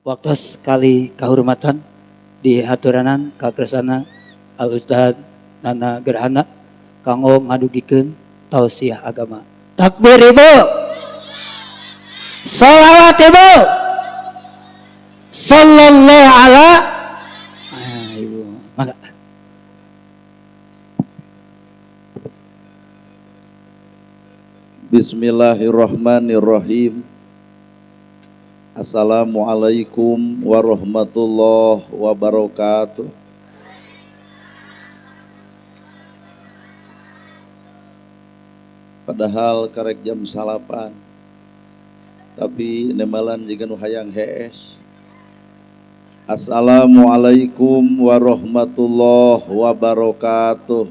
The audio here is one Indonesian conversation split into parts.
waktu sekali kehormatan di haturanan kakersana Al Ustad Nana Gerhana kanggo ngadugikeun tausiah agama. Takbir Ibu. Shalawat Ibu. Sallallahu ala Ibu. Mangga. Bismillahirrahmanirrahim. Assalamualaikum warahmatullahi wabarakatuh. Padahal karek jam 8. Tapi nemalan jiga nu hayang hees. Assalamualaikum warahmatullahi wabarakatuh.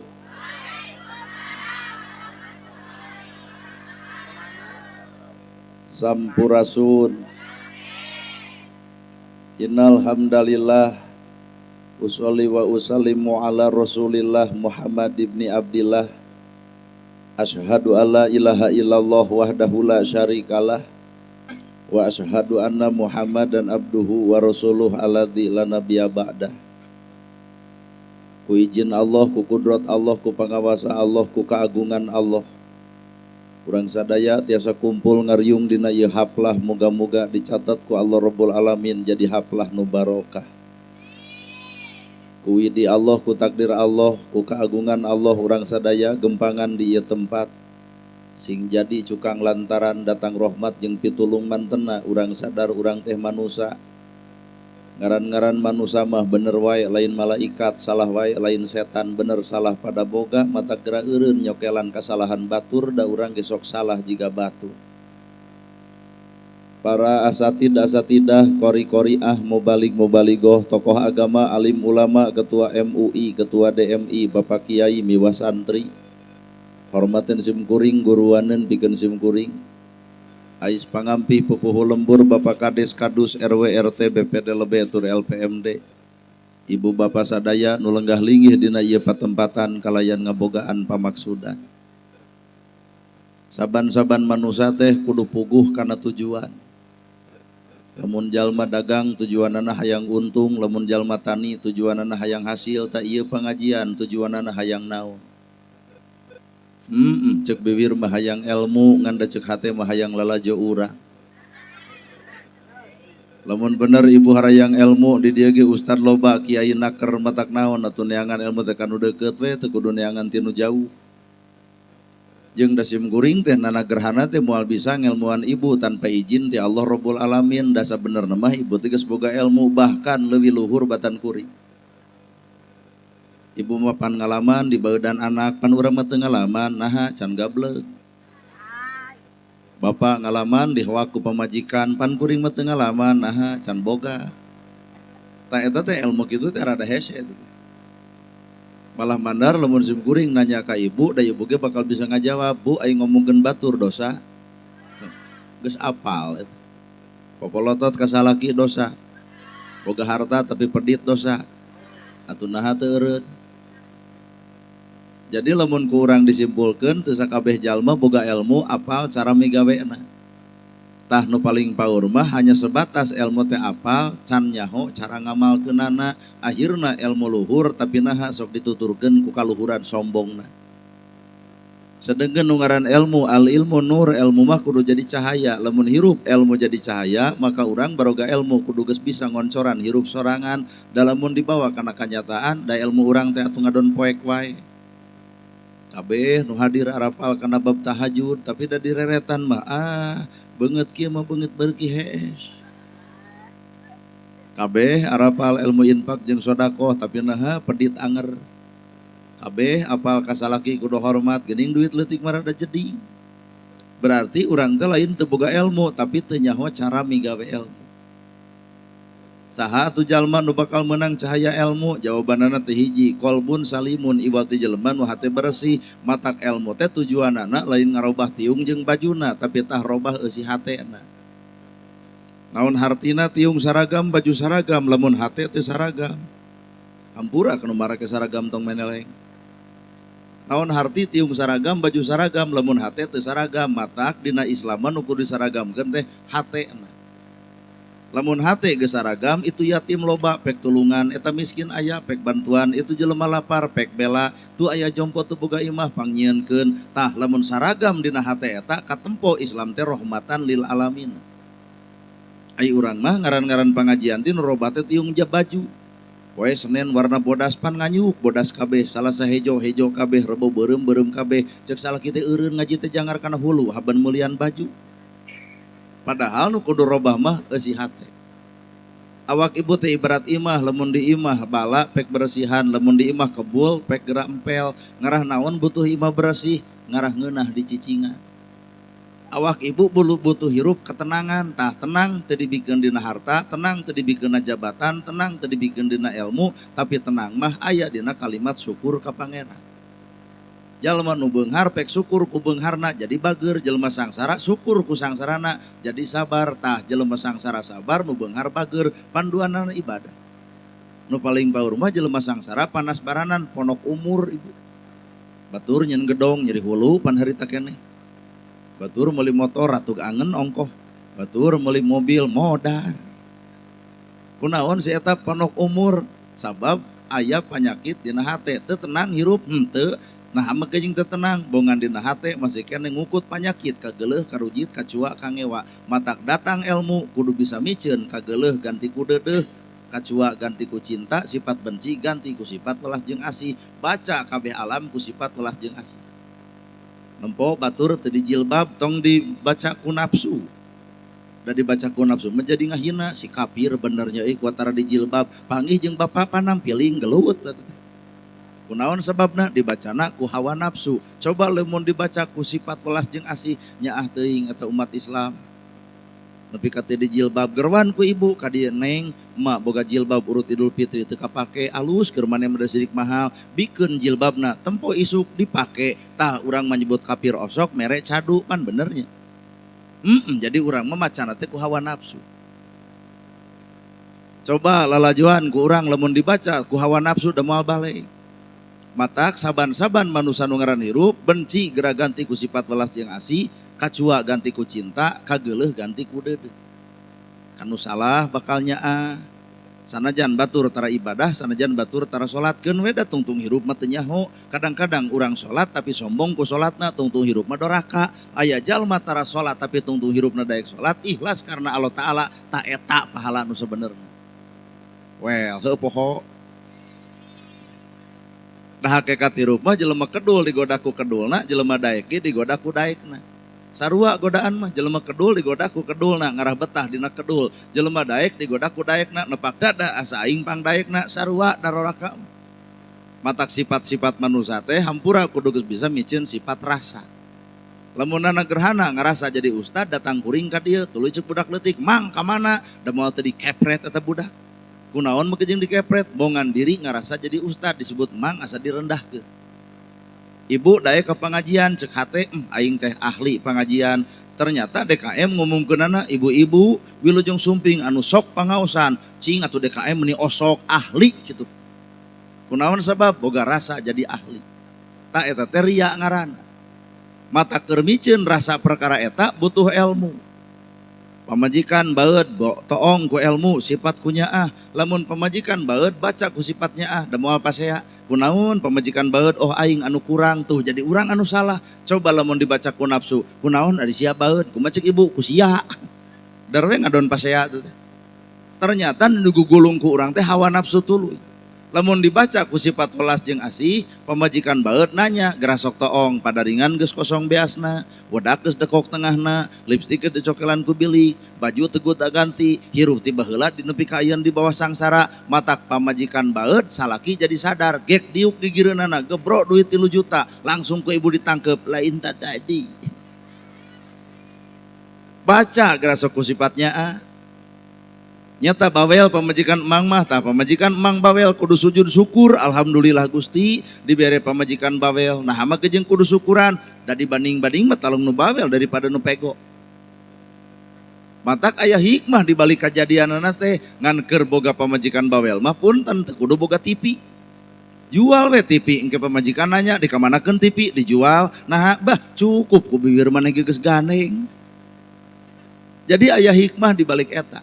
Sampurasun. Innal hamdalillah usolli wa usallimu ala Rasulillah Muhammad ibni Abdillah. Asyhadu alla ilaha illallah wahdahu la syarikalah wa asyhadu anna Muhammadan abduhu wa rasuluh alladzi la nabiyya ba'dah. Ku izin Allah, ku kudrat Allah, ku pangawasa Allah, ku keagungan Allah. Urang sadaya tiasa kumpul ngaryung dina ieu haflah, moga-moga dicatat ku Allah Rabbul Alamin jadi haflah nu barokah. Ku widi Allah, ku takdir Allah, ku keagungan Allah urang sadaya gempangan di ieu tempat. Sing jadi cukang lantaran datang rahmat jeung pitulung mantena urang sadar urang teh manusia. Ngaran-ngaran manusia mah bener wae lain malaikat, salah wae lain setan, bener salah pada boga, mata gera eureun nyokelan kasalahan batur, da urang gesok salah jiga batu. Para asatidah, kori-koriah, mubalik-mubaligoh, tokoh agama, alim ulama, ketua MUI, ketua DMI, bapak kiai, miwah santri, hormatin simkuring, guruanen pikeun simkuring, ais pangampi pupuh lembur Bapak Kades Kadus RW RT BPD Lebe tur LPMD, ibu bapak sadaya nu lenggah linggih dina ieu patempatan kalayan ngabogaan pamaksudan. Saban-saban manusia teh kudu puguh kana tujuan. Lamun jalma dagang tujuanana hayang untung, lamun jalma tani tujuanana hayang hasil, ta ieu pangajian tujuanana hayang naon. Cek bibir mah hayang ilmu, nganda cek hate mah hayang lalajo urang. Lamun bener ibu harayang ilmu di dieu ge ustad loba, kiai naker matak naon atuh neangan ilmu teh kanu deukeut we, teu kudu neangan tinu jauh. Jeung da simkuring teh Nana Gerhana teh moal bisa ngilmuan ibu tanpa izin ti Allah Rabbul Alamin, dasa benerna mah ibu teh geus boga ilmu bahkan leuwih luhur batan kuring. Ibu mah pan ngalaman di baeudan anak, pan urang mah teu ngalaman, naha can gableug. Bapak ngalaman di hawa ku pamajikan, pan kuring mah teu ngalaman, naha can boga. Ta eta teh ilmu kitu teh rada hese. Malah mandar lamun sim kuring nanya ka ibu, da ibu ge bakal bisa ngajawab, "Bu, aing ngomongkeun batur dosa." Geus apal eta. Popolotot ka salaki dosa. Boga harta tapi pedit dosa. Atuh naha teu eureun. Jadi lamun ku urang disimpulkeun teu sakabeh jalma boga ilmu apal cara migawena. Tah nu paling paur mah hanya sebatas ilmu teh apal, can nyaho cara ngamalkeunana, akhirna ilmu luhur tapi naha sok dituturkeun ku kaluhuran sombongna. Sedengkeun nu ngaran ilmu, al ilmu nur, ilmu mah kudu jadi cahaya. Lamun hirup ilmu jadi cahaya, maka urang baroga ilmu kudu geus bisa ngoncoran hirup sorangan, da lamun dibawa kana kanyataan, da ilmu urang teh atuh ngadon poek wae. Kabeh nu hadir arapal kana bab tahajud, tapi da direretan mah beungeut kieu mah beungeut beuki hees. Kabeh arapal ilmu infak jeung sedekah, tapi naha pedit anger. Kabeh apal kasalaki kudu hormat, geuning duit leutik mah rada jadi. Berarti urang teh lain teu boga ilmu, tapi teu nyaho cara migawe ilmu. Saha atuh jalma nu bakal menang cahaya ilmu? Jawabanana teh hiji, qalbun salimun, iwati jelema nu hate bersih. Matak ilmu teh tujuanana lain ngarobah tiung jeung bajuna, tapi tah robah eusi hatena. Naon hartina tiung saragam, baju saragam, lamun hate teu saragam. Hampura kanu marake saragam tong meneleng. Naon harti tiung saragam, baju saragam, lamun hate teu saragam. Matak dina Islam nu kudu disaragamkeun teh hatena. Lamun hate geus saragam itu yatim loba pek tulungan, eta miskin aya pek bantuan, itu jelema lapar pek bela, tu aya jompo tu boga imah pangyieunkeun. Tah lamun saragam dina hate eta katempo Islam teh rahmatan lil alamin. Ai urang mah ngaran-ngaran pangajian teh nu roba teh tiung jab baju. Poe Senin warna bodas pan nganyuk, bodas kabeh, salah sahejo-hejo kabeh, rebo beureum kabeh, cek salaki teh eureun ngaji teh jangar kana hulu, haban mulian baju. Padahal nu kudu robah mah eusi hate. Awak ibu teh ibarat imah, lamun di imah bala pek bersihan, lamun di imah kebul pek gerak empel, ngarah naon butuh imah bersih, ngarah ngeunah di cicingan. Awak ibu butuh hirup ketenangan, tah tenang teu dibikeun dina harta, tenang teu dibikeun dina jabatan, tenang teu dibikeun dina ilmu, tapi tenang mah aya dina kalimat syukur ka Pangeran. Jalma nu beunghar pek syukur ku beungharna jadi bager, jelema sangsara syukur ku sangsarana jadi sabar. Tah jelema sangsara sabar nu beunghar bager, panduanana ibadah. Nu paling baur mah jelema sangsara panas baranan ponok umur ibu. Batur nyeun gedong nyeri hulu pan harita keneh. Batur meuli motor ratug angen ongkoh. Batur meuli mobil modar. Kunaon si eta ponok umur? Sabab aya panyakit dina hate, teu tenang hirup henteu. Nah ama kejing tenang, bongan dina hate masih kene ngukut panyakit, kageuleuh, karujit, kacua, kangewa. Matak datang ilmu kudu bisa miceun, kageuleuh ganti ku deudeuh, kacua ganti ku cinta, sifat benci ganti ku sifat welas jeung asih. Baca kabeh alam ku sifat welas jeung asih. Nempo batur teu dijilbab tong dibaca ku nafsu. Da dibaca ku nafsu menjadi ngahina si kafir benernya ku antara dijilbab, panggih jeung bapa panampiling gelut. Kunaon sebabna dibacana ku hawa nafsu. Coba lamun dibaca ku sifat welas jeung asih nyaah teuing eta umat Islam. Nepi ka teu dijilbab gerwan ku ibu ka dieu neng, emak boga jilbab urut Idul Fitri teu kapake alus keur maneh meureun sidik mahal, bikeun jilbabna tempo isuk dipake. Tah urang menyebut kafir osok mere cadu pan benernya. Jadi urang mah macana teh ku hawa nafsu. Coba lalajuan ku urang lamun dibaca ku hawa nafsu da moal balik. Matak saban-saban manusia nu ngaran hirup benci geura ganti ku sifat welas jeung asih, kacua ganti ku cinta, kageuleuh ganti ku deudeuh. Kanu salah bakal nyaah. Sanajan batur tara ibadah, sanajan batur tara salatkeun we da tungtung hirup mah teu nyaho. Kadang-kadang urang salat tapi sombong ku salatna, tungtung hirup mah doraka. Aya jalma tara salat tapi tungtung hirupna daek salat, ikhlas karena Allah Taala, ta eta pahala nu sabenerna. Well, heuh poho. Dah hakikat hirup mah jelema kedul digoda ku kedulna, jelema daek ge digoda ku daekna. Sarua godaan mah jelema kedul digoda ku kedulna, ngarah betah dina kedul. Jelema daek digoda ku daekna, nepak dada asa aing pang daekna, sarua daroraka. Matak sifat-sifat manusia teh hampura kudu geus bisa miceun sifat rasa. Lamunana gerhana ngarasa jadi ustad datang kuring ka dieu, tuluy ceuk budak leutik, "Mang ka mana?" Da moal teu dikepret eta budak. Kunaon mah kejeng dikepret, bongan diri ngarasa jadi ustad disebut mang asa direndahkeun. Ibu daek ke pengajian cek hate, aing teh ahli pengajian. Ternyata DKM ngomongkeunana ibu-ibu wilujeng sumping anu sok pangaosan, cing atuh DKM meni osok ahli kitu. Kunaon sabab boga rasa jadi ahli. Ta eta teh ria ngaranna. Mata keur miceun rasa perkara eta butuh ilmu. Pamajikan baeud toong ku ilmu sifat ku nyaah, lamun pamajikan baeud baca ku sifat nyaah da moal pasea. Kunaon pamajikan baeud oh aing anu kurang tuh jadi urang anu salah. Coba lamun dibaca ku nafsu, kunaon ari sia baeud, kumaha ceuk ibu ku sia. Darwe ngadon pasea teh. Ternyata nu gugulung ku urang teh hawa nafsu tuluy. Lamun dibaca ku sifat welas jeung asih, pamajikan baeud nanya, gerah sok toong, padaringan geus kosong beasna, wedak geus dekok tengahna, lipstik geus dicokelan ku bilik, baju tegut da ganti, hirup ti baheula di nepi ka ayeun di bawah sangsara. Matak pamajikan baeud salaki jadi sadar, gek diuk di gireunana, gebro duit 3 juta, langsung ku ibu ditangkep, lain tak tadi. Baca gerah sok ku sifatnya nyata bawel pamajikan emang mah, tah pamajikan emang bawel kudu sujud syukur, alhamdulillah Gusti dibere pamajikan bawel. Nah ama kejeng kudu syukuran, da dibanding-banding mah talung nu bawel daripada nu pego. Matak aya hikmah di balik kajadianana teh, ngan keur boga pamajikan bawel mah punten teu kudu boga TV. Jual we TV engke pamajikan nanya di kamanakeun TV dijual. Nah bah cukup ku bibir maneh geus gandeng. Jadi aya hikmah di balik eta.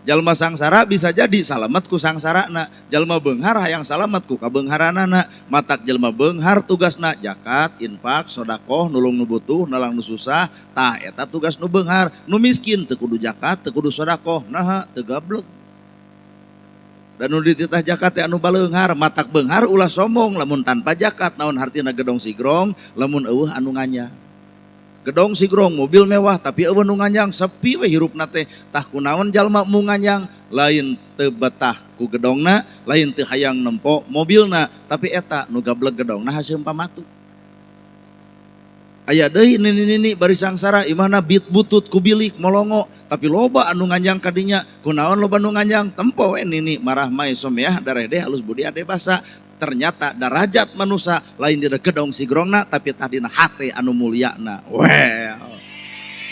Jalma sangsara bisa jadi salamet ku sangsarana, jalma beunghar hayang salamet ku kabeungharanana. Matak jalma beunghar tugasna zakat, infak, sedekah, nulung nu butuh, nalang nu susah, tah eta tugas nu beunghar. Nu miskin teu kudu zakat, teu kudu sedekah, naha teu gablek. Dan nu dititah zakat teh anu baleunghar, matak beunghar ulah sombong lamun tanpa zakat naon hartina gedong sigrong, lamun eueuh anu nganyang. Gedong sigrong mobil mewah tapi eueuh nu nganyang sepi we hirupna teh, tah kunaon jalma mu nganyang, lain teu betah ku gedongna, lain teu hayang nempo mobilna, tapi eta nu gablek gedongna haseum pamatu. Aya deui nini bari sangsara imahna bit butut ku bilik molongo, tapi loba anu nganjang kadinya. Kunaon loba anu nganjang? Tempo we nini marah mae someah darede halus budi ade basa. Ternyata derajat manusia lain dina gedong sigrongna tapi tah dina hate anu mulyana. Well.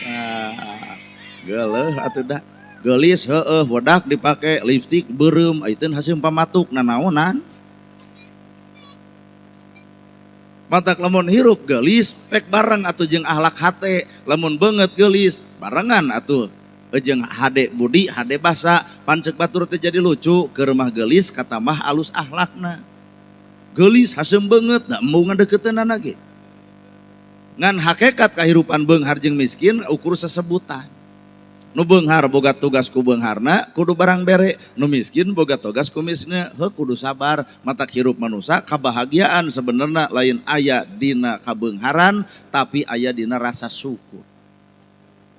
Nah, geuleuh atuh da. Geulis heueuh wedak dipake lipstik beureum ayeuna haseum pamatuk nanaonan. Matak lamun hirup geulis pek bareng atuh jeung ahlak hate, lamun beungeut geulis barengan atuh jeung hade budi hade basa. Pancek batur teh jadi lucu keur mah geulis kata mah alus ahlakna. Geulis haseum beungeut da embung ngadeukeuteunan ge. Ngan hakikat kahirupan beunghar jeung miskin ukur sesebutan. Nu beunghar boga tugas ku beungharna kudu barang bere, nu miskin boga tugas ku miskinna heuh kudu sabar. Matak hirup manusia kabahagiaan sebenarnya lain aya dina kabeungharan tapi aya dina rasa syukur.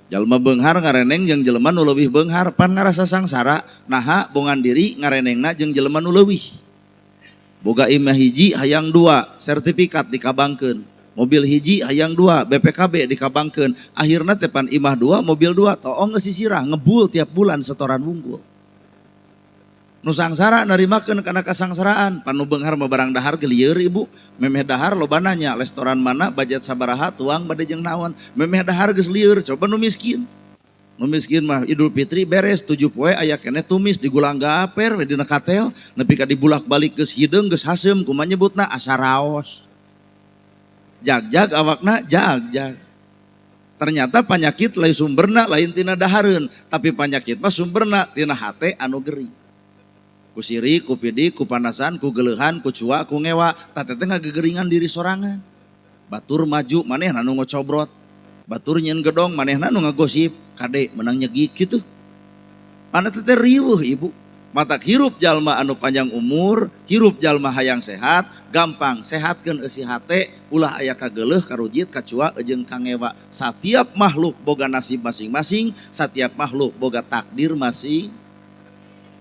Jalma beunghar ngareneng jeung jelema nu leuwih beunghar pan ngarasa sangsara, naha bongan diri ngarenengna jeung jelema nu leuwih. Boga imah hiji hayang 2 sertifikat dikabangkeun, mobil hiji hayang 2 BPKB dikabangkeun, akhirna teh pan imah 2 mobil 2 toong geus sisirah ngebul tiap bulan setoran wunggul. Nu sangsara narimakeun kana kasangsaraan, pan nu beunghar mah barang dahar ge lieur ibu, memeh dahar loba nanya restoran mana budget sabaraha tuang bade jeung naon, memeh dahar geus lieur. Coba nu miskin. Nu miskin mah Idul Fitri beres 7 poe aya keneh tumis digulang gaper we dina katel, nepi ka dibulak-balik geus hideung geus haseum kumaha nyebutna asa raos. Jag-jag awakna jag-jag. Ternyata penyakit lain sumberna lain tina dahareun, tapi penyakit mah sumberna tina hate anu geri. Ku sirik, ku pidik, ku panasan, ku geleuhan, ku cua, ku ngewa, tah teh ngagegeringan diri sorangan. Batur maju manehna nu ngocobrot. Batur nyeun gedong manehna nu ngagosip, kade menang nyegik kitu. Mana teh riweuh ibu. Matak hirup jalma anu panjang umur, hirup jalma hayang sehat, gampang sehatkeun eusi hate, ulah aya kageuleuh, karujit, kacua, jeung kangewa. Satiap makhluk boga nasib masing-masing, satiap makhluk boga takdir masing.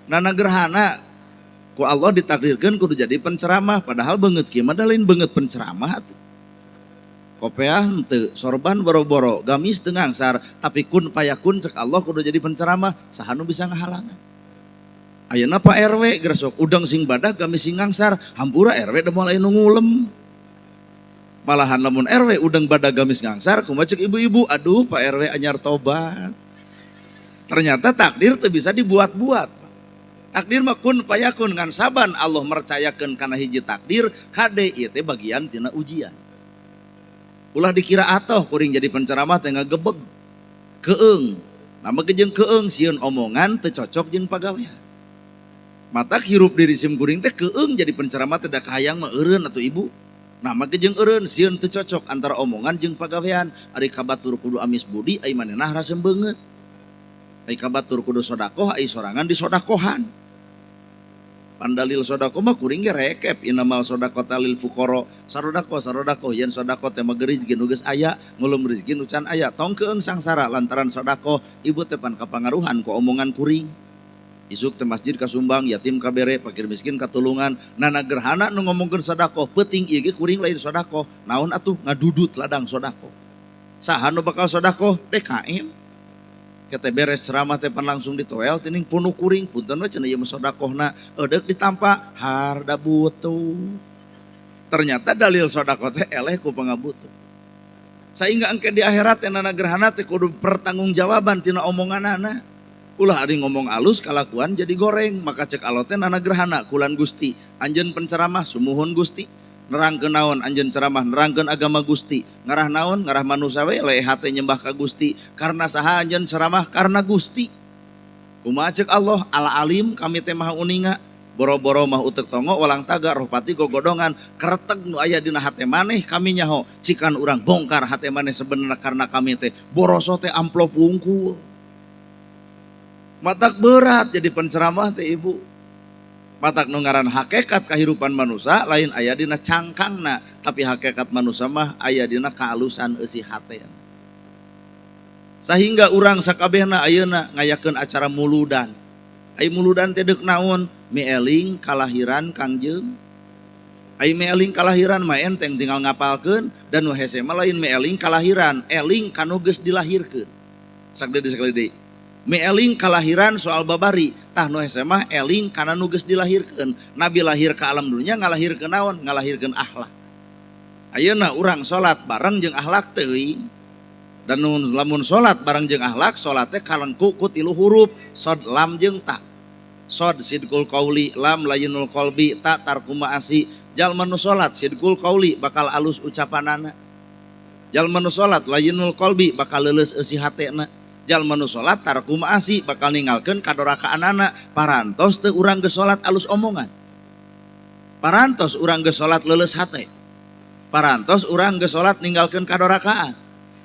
Nana gerhana ku Allah ditakdirkeun kudu jadi penceramah, padahal beungeut kieu mah da lain beungeut penceramah atuh. Kopeah henteu, sorban boro-boro, gamis teu ngangsar, tapi kun payakun cek Allah kudu jadi penceramah, saha nu bisa ngahalangan. Ayeuna Pak RW gresok udang sing badag gamis sing ngangsar, hampura RW da moal aya nu ngulem. Malahan lamun RW udang badag gamis ngangsar, kumaha cek ibu-ibu, aduh Pak RW anyar tobat. Ternyata takdir teu bisa dibuat-buat. Takdir mah kun payakun, ngan saban Allah mercayakeun kana hiji takdir, kade ieu teh bagian tina ujian. Ulah dikira atoh kuring jadi penceramah teh ngagebeg keung. Nama jeung keung sieun omongan teu cocok jeung pagawean. Matak hirup diri sim kuring teh keung jadi penceramah teh da kahayang mah eureun atuh ibu. Nama jeung eureun sieun teu cocok antara omongan jeung pagawean. Ari kabatur kudu amis budi ai manehna harasem beungeut. Ai kabatur kudu sodakoh ai sorangan disodakohan. Pandalil sodako mah kuring ge rekep inamal sodako talil fukoro sarodako yen sodako teh mah rezeki nu geus aya ngulum rezeki nu can aya tong keung sangsara lantaran sodako ibu teh pan kapangaruhan ku omongan kuring. Isuk teh masjid kasumbang, yatim kabere, fakir miskin katulungan. Nana gerhana nu ngomongkeun sodako penting ieu ge kuring lain sodako, naon atuh ngadudut ladang sodako. Saha nu bakal sodako? DKM. Kete beres ceramah teh pan langsung ditoel tining punuh kuring, punten we cenah ieu mah sedekahna eudeuh ditampa harda butuh. Ternyata dalil sedekah teh eleh ku pangabutuh. Saingga engke di akhirat teh nana gerhana teh kudu pertanggungjawaban tina omonganana. Ulah ari ngomong alus kalakuan jadi goreng, maka cek Allah teh nana gerhana kulan Gusti, anjeun penceramah sumuhun Gusti. Nerangkeun naon anjeun ceramah, nerangkeun agama Gusti. Ngarah naon? Ngarah manusia we le hate nyembah ka Gusti. Karena saha anjeun ceramah? Karena Gusti. Kumaha ceuk Allah ala alim kami teh maha uninga boro-boro mah utek tongo walang taga roh pati gogodongan kereteg nu aya dina hate maneh kami nyaho cikan urang bongkar hate maneh sebenarnya karena kami teh boroso teh amplop wungkul. Matak berat jadi penceramah teh ibu. Matak nu ngaran hakikat kahirupan manusia lain aya dina cangkangna, tapi hakikat manusia mah aya dina kaalusan eusi hate. Sehingga urang sakabehna ayeuna ngayakeun acara muludan. Ai muludan teh deuk naon? Mieling kalahiran Kangjeng. Ai mieling kalahiran mah enteng tinggal ngapalkeun dan nu hese mah lain mieling kalahiran, eling kanu geus dilahirkeun. Sakdeui sakali deui. Mieling kalahiran soal babari, tah nu hese mah eling kana nu geus dilahirkeun. Nabi lahir ka alam dunia ngalahirkeun naon? Ngalahirkeun akhlak. Ayeuna urang salat bareng jeung akhlak teuing. Dan lamun salat bareng jeung akhlak, salatnya kalengku ku 3 huruf, sod lam jeung ta. Sod sidqul qauli, lam layyinul qalbi, ta tarku ma'asi. Jalma nu salat sidqul qauli bakal alus ucapanana. Jalma nu salat layyinul qalbi bakal leuleus eusi hatena. Jalma nu salat tarku ma'asi bakal ninggalkeun kadorakaanana. Parantos teu urang geus salat alus omongan. Parantos urang geus salat leuleus hate. Parantos urang geus salat ninggalkeun kadorakaan.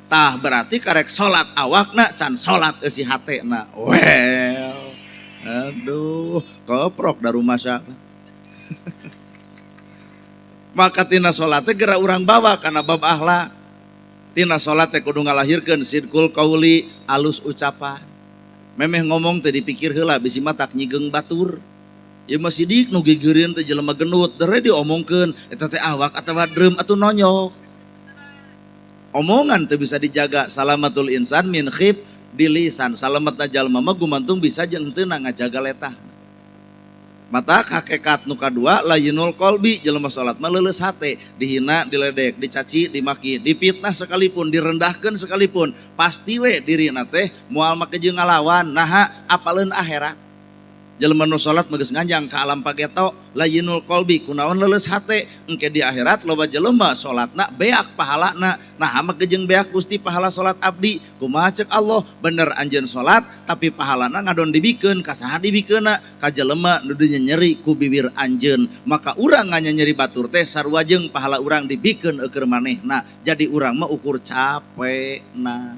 Tah berarti karek salat awakna can salat eusi hatena. Well, aduh, koprok da rumah siapa. Maka tina salat teh geura urang bawa kana bab akhlak. Tina salat teh kudu ngalahirkeun sidqul qauli, alus ucapan. Memeh ngomong teh dipikir heula bisi mah tak nyigeng batur. Ieu mah sidik nu gigeureun teh jelema genut, dere diomongkeun eta teh awak atawa dreum atuh nonyok. Omongan teu bisa dijaga, salamatul insan min khib di lisan. Salametna jalma mah gumantung bisa jeung teu ngajaga letah. Mata hakikat nu kadua layyinul qalbi, jelema salat mah leuleus hate, dihina, diledek, dicaci, dimaki, dipitnah sekalipun, direndahkeun sekalipun, pasti we dirina teh moal make jeung ngalawan, naha apaleun akhirat. Jelema nu salat mah geus nganjang ka alam pageto, layyinul qalbi, kunaon leuleus hate, engke di akhirat loba jelema salatna beak pahalana, nah make jeung beak Gusti pahala salat abdi. Kumaha ceuk Allah? Bener anjeun salat tapi pahalana ngadon dibikeun ka saha dibikeunna? Ka jelema nu nyeri ku bibir anjeun. Maka urang nyeri batur teh sarua jeung pahala urang dibikeun eukeur manehna. Jadi urang mah ukur capena.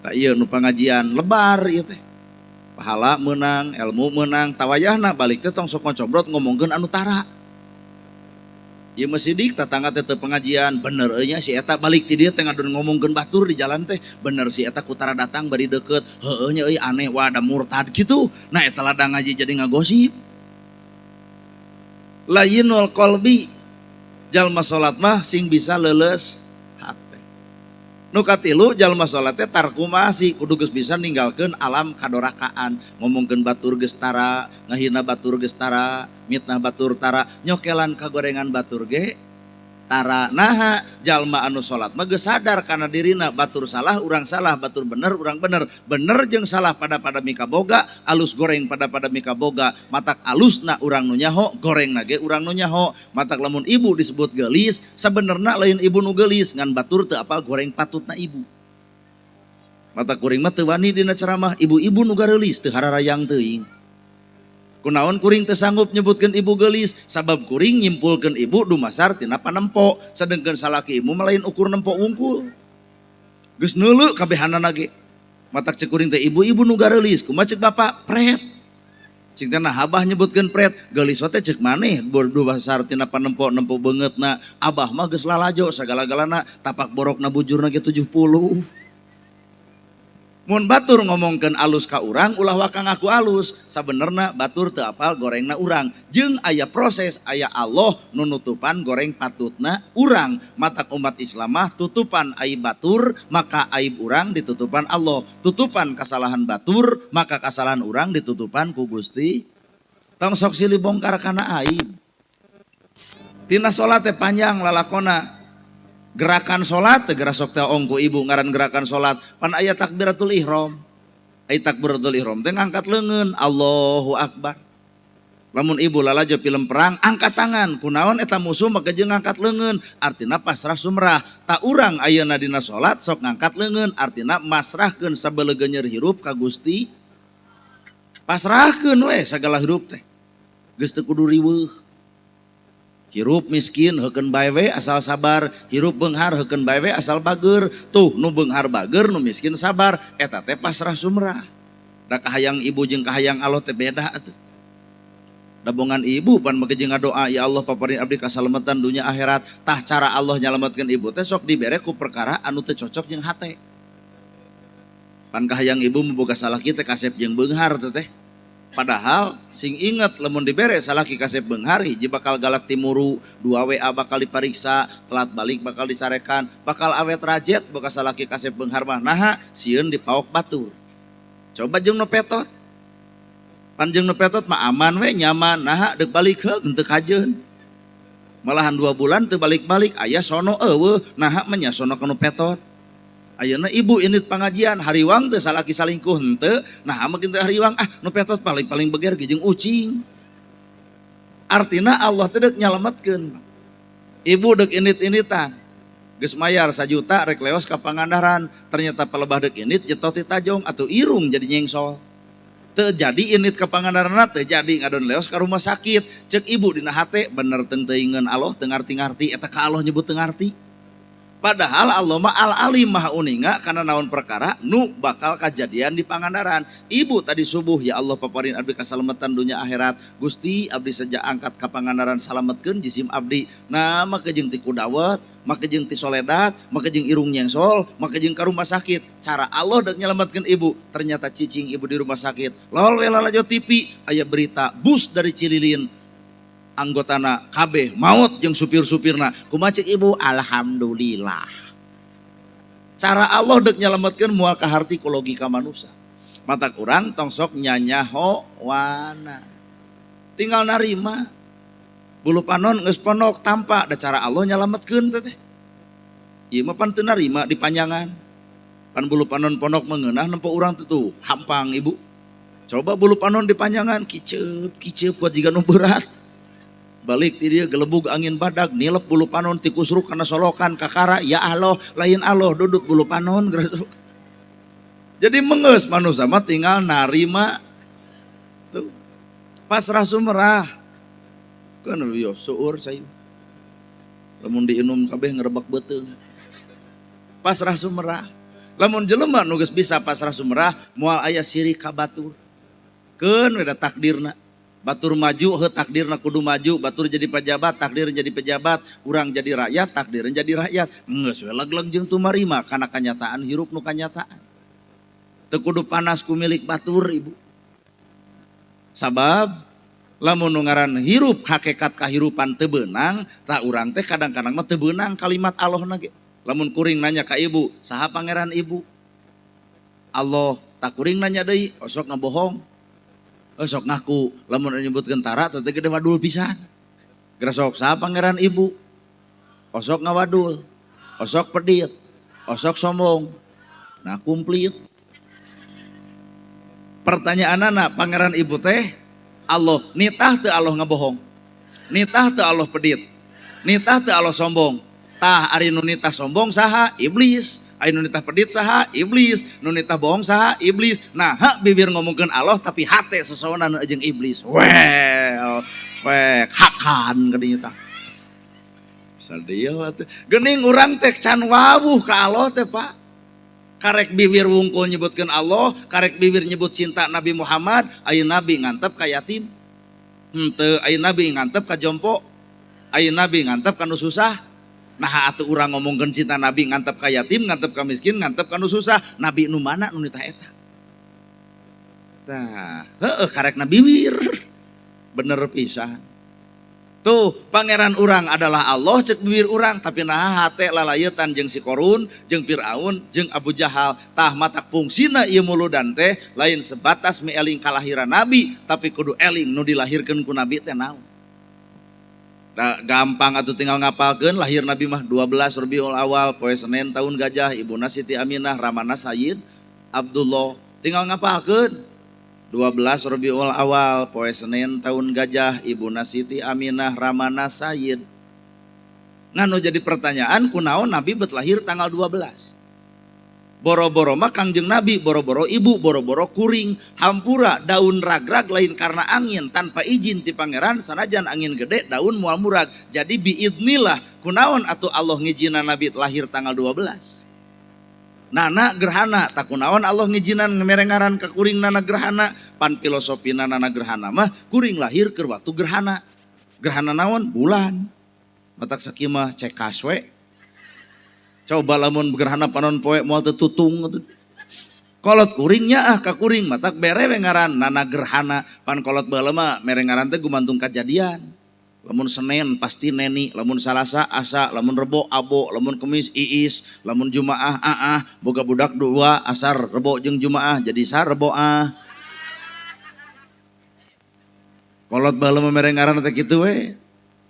Tak ieu nu pangajian lebar ieu teh. Pahala menang, ilmu menang, tawayahna balik teh tong sok ngocombrot ngomongkeun anu tara. Ieu mah sidik tatangga teh teu pengajian, bener euy nya si eta balik ti dieu teh ngadon ngomongkeun batur di jalan teh, bener si eta ku tara datang bari deukeut, heueuh nya euy aneh wada murtad kitu. Nah eta ladang ngaji jadi ngagosip. Layyinul qalbi, jalma salat mah sing bisa leuleus hate. Nu katilu jalma salat teh tarku ma'asi, kudu geus bisa ninggalkeun alam kadorakaan, ngomongkeun batur geus tara, ngahina batur geus tara, mitnah batur tara, nyokelan kagorengan batur ge tara. Naha jalma anu salat mah geus sadar kana dirina batur salah urang salah, batur bener urang bener, bener jeung salah pada mika boga, alus goreng pada mika boga. Matak alusna urang nu nyaho, gorengna ge urang nu nyaho. Matak lamun ibu disebut geulis, sabenerna lain ibu nu geulis, ngan batur teu apal goreng patutna ibu. Matak kuring mah teu wani dina ceramah, ibu-ibu nu gareulis teu hararayang teuing. Kunaon kuring teu sanggup nyebutkeun ibu geulis, sabab kuring nyimpulkeun ibu dumasar tina panempo, sedengkeun salaki ibu mah lain ukur nempo wungkul. Geus neuleuh kabehanana ge. Matak ceuk kuring teh ibu-ibu nu gareulis, kumaha ceuk bapak? Pret. Cing teh nah abah nyebutkeun pret, geulis teh ceuk maneh dumasar tina panempo nempo beungeutna. Abah mah geus lalajo sagala-galana, tapak borokna bujurna ge 70. Mun batur ngomongkeun alus ka urang ulah waka ngaku alus, sabenerna batur teu apal gorengna urang. Jeung aya proses, aya Allah nu nutupan goreng patutna urang. Matak umat Islam mah tutupan aib batur, maka aib urang ditutupan Allah. Tutupan kesalahan batur, maka kesalahan urang ditutupan ku Gusti. Tong sok silih bongkar kana aib. Tina salat teh panjang lalakona. Gerakan salat teh geura sok teh ongku ibu ngaran gerakan salat pan aya takbiratul ihram. Aya takbiratul ihram teh ngangkat leungeun Allahu Akbar. Lamun ibu lalajo film perang angkat tangan, kunaon eta musuh maka jeung ngangkat leungeun, artina pasrah sumrah. Ta urang ayeuna dina salat sok ngangkat leungeun, artina masrahkeun sabeuleugeunyeur hirup ka Gusti. Pasrahkeun we sagala hirup teh. Geus teu kudu riweuh. Hirup miskin heukeun bae we asal sabar, hirup beunghar heukeun bae we asal bageur. Tuh nu beunghar bageur nu miskin sabar, eta teh pasrah sumrah. Da kahayang ibu jeung kahayang Allah teh beda atuh. Dabongan ibu pan make jeung ngadoa, ya Allah paparin abdi kasalamatan dunia akhirat. Tah cara Allah nyalametkeun ibu teh sok dibere ku perkara anu teu cocok jeung hate. Pan kahayang ibu memboga salaki teh kasep jeung beunghar teh. Padahal sing inget lamun dibere salaki kasep beunghar hiji bakal galak timuru, 2 WA bakal dipariksa, telat balik bakal disarekan, bakal awet rajet boga salaki kasep beunghar mah naha sieun dipaok batur. Coba jeung nu petot. Panjang nu petot mah aman we nyaman, naha deuk balik heug teu kajeun. Malahan 2 bulan teu balik-balik, aya sono eueuh, naha mah nya sono ka nu petot. Ayeuna ibu init pangajian hariwang teu salaki salingkuh henteu, naha mah kitu hariwang nu petot paling beger ge jeung ucing. Artina Allah teh deuk nyalametkeun. Ibu deuk init-initan. Geus mayar 1 juta rek leos ka Pangandaran, ternyata palebah deuk init jetot ti Tajong atuh irung jadi nyengsol. Terjadi init ke Pangandaran terjadi ngadon leos ke rumah sakit. Cek ibu dina hate bener teu teuingeun Allah teu ngarti-ngarti eta ka Allah nyebut teu ngarti. Padahal Allah mah al-alim maha uninga kana naon perkara nu bakal kajadian di Pangandaran. Ibu tadi subuh ya Allah paparin abdi kasalamatan dunia akhirat. Gusti abdi saja angkat ka Pangandaran salametkeun jisim abdi. Nah maka jeung ti kudawet, maka jeung ti soledat, maka jeung irung nyengsol, maka jeung ka rumah sakit. Cara Allah deuk nyelametkeun ibu. Ternyata cicing ibu di rumah sakit. Lol we lalajo TV aya berita bus dari Cililin. Anggotana kabeh maut jeung supir-supirna. Kumaha cek ibu? Alhamdulillah. Cara Allah deuk nyalametkeun moal ka harti ku logika manusia. Mata urang tong sok nyanyaho wana. Tinggal narima. Bulu panon geus ponok tampa da cara Allah nyalametkeun teh. Ieu mah pan teu narima dipanjangan. Pan bulu panon ponok meungeunah nempo urang tuh hampang ibu. Coba bulu panon dipanjangan kiceup kuat jiga nu berat. Balik ti dieu gelebug angin badag nilep bulu panon ti kusruk kana solokan kakara ya Allah lain Allah duduk bulu panon. Jadi mengeus manusia mah tinggal narima tuh pasrah sumrah. Kan yo seueur sayu. Lamun diinum kabeh ngarebak beuteung. Pasrah sumrah. Lamun jelema nu geus bisa pasrah sumrah moal aya sirik ka batur. Keun we da takdirna. Batur maju, takdirna kudu maju. Batur jadi pejabat, takdir jadi pejabat. Urang jadi rakyat, takdir jadi rakyat. Geus we leg-leg jeung tumarima kana kanyataan hirup nu kanyataan. Teu kudu panas ku milik batur ibu. Sabab lamun nu ngaran hirup hakikat kahirupan teu beunang, tah urang teh kadang-kadang mah teu beunang kalimat Allahna ge. Lamun kuring nanya ka ibu, saha pangeran ibu? Allah, tak kuring nanya deui, osok ngabohong. Sok ngaku lamun nyebutkeun tara teh gede wadul pisan. Geura sok saha pangeran ibu? Osok ngawadul, osok pedit, osok sombong. Nah kumplit. Pertanyaanana pangeran ibu teh Allah, nitah teu Allah ngabohong. Nitah teu Allah pedit. Nitah teu Allah sombong. Tah ari nu nitah sombong saha? Iblis. Ari nu nitah pedit saha? Iblis. Nu nitah bohong saha? Iblis. Nah, bibir ngomongkeun Allah tapi hate sesawana jeung iblis. Well, hakan ka dinya tah. Sadia teh. Geuning urang teh can wawuh ka Allah teh, Pak. Karek bibir wungkul nyebutkeun Allah, karek bibir nyebut cinta Nabi Muhammad, aya nabi ngantep ka yatim. Henteu aya nabi ngantep ka jompo. Aya nabi ngantep ka nu susah. Nah atuh urang ngomongkeun cinta Nabi ngantep ka yatim, ngantep ka miskin, ngantep ka nu susah. Nabi nu mana nu nitah eta? Tah, karekna bibir. Bener pisan. Tuh, pangeran urang adalah Allah cek bibir urang, tapi nah hate lalayetan jeung si Korun, jeung Firaun, jeung Abu Jahal. Tah matak fungsina ieu muludan teh lain sebatas mieling kalahiran Nabi, tapi kudu eling nu dilahirkeun ku Nabi teh naon. Nah, gampang atuh tinggal ngapalkeun lahir Nabi mah 12 Rabiul Awal poe Senin tahun Gajah, ibuna Siti Aminah, ramana Sayyid Abdullah. Tinggal ngapalkeun 12 Rabiul Awal poe Senin tahun Gajah, ibuna Siti Aminah, ramana Sayyid. Nganu jadi pertanyaan kunaon Nabi bet lahir tanggal 12. Boro-boro mah Kangjeng Nabi, boro-boro ibu, boro-boro kuring, hampura daun ragrag lain karena angin tanpa izin ti pangeran, sanajan angin gede daun moal murag. Jadi biidnillah kunaon atuh Allah ngijina Nabi lahir tanggal 12. Nana gerhana tak kunaon Allah ngijinan ngemerengaran ke kuring nana gerhana, pan filosofi nana gerhana mah kuring lahir ke waktu gerhana. Gerhana naon? Bulan. Matak sakimah cek kaswe. Coba lamun gerhana panon poe moal teu tutung. Kolot kuringnya ka kuring matak bere ngaran nana gerhana, pan kolot baheula mah merengaran teh gumantung kajadian. Lamun Senin pasti neni, lamun Salasa asa, lamun Rebo abo, lamun Kemis iis, lamun Jumaah boga budak dua asar Rebo jeung Jumaah jadi sar Rebo Kolot baheula mah merengaran teh kitu we.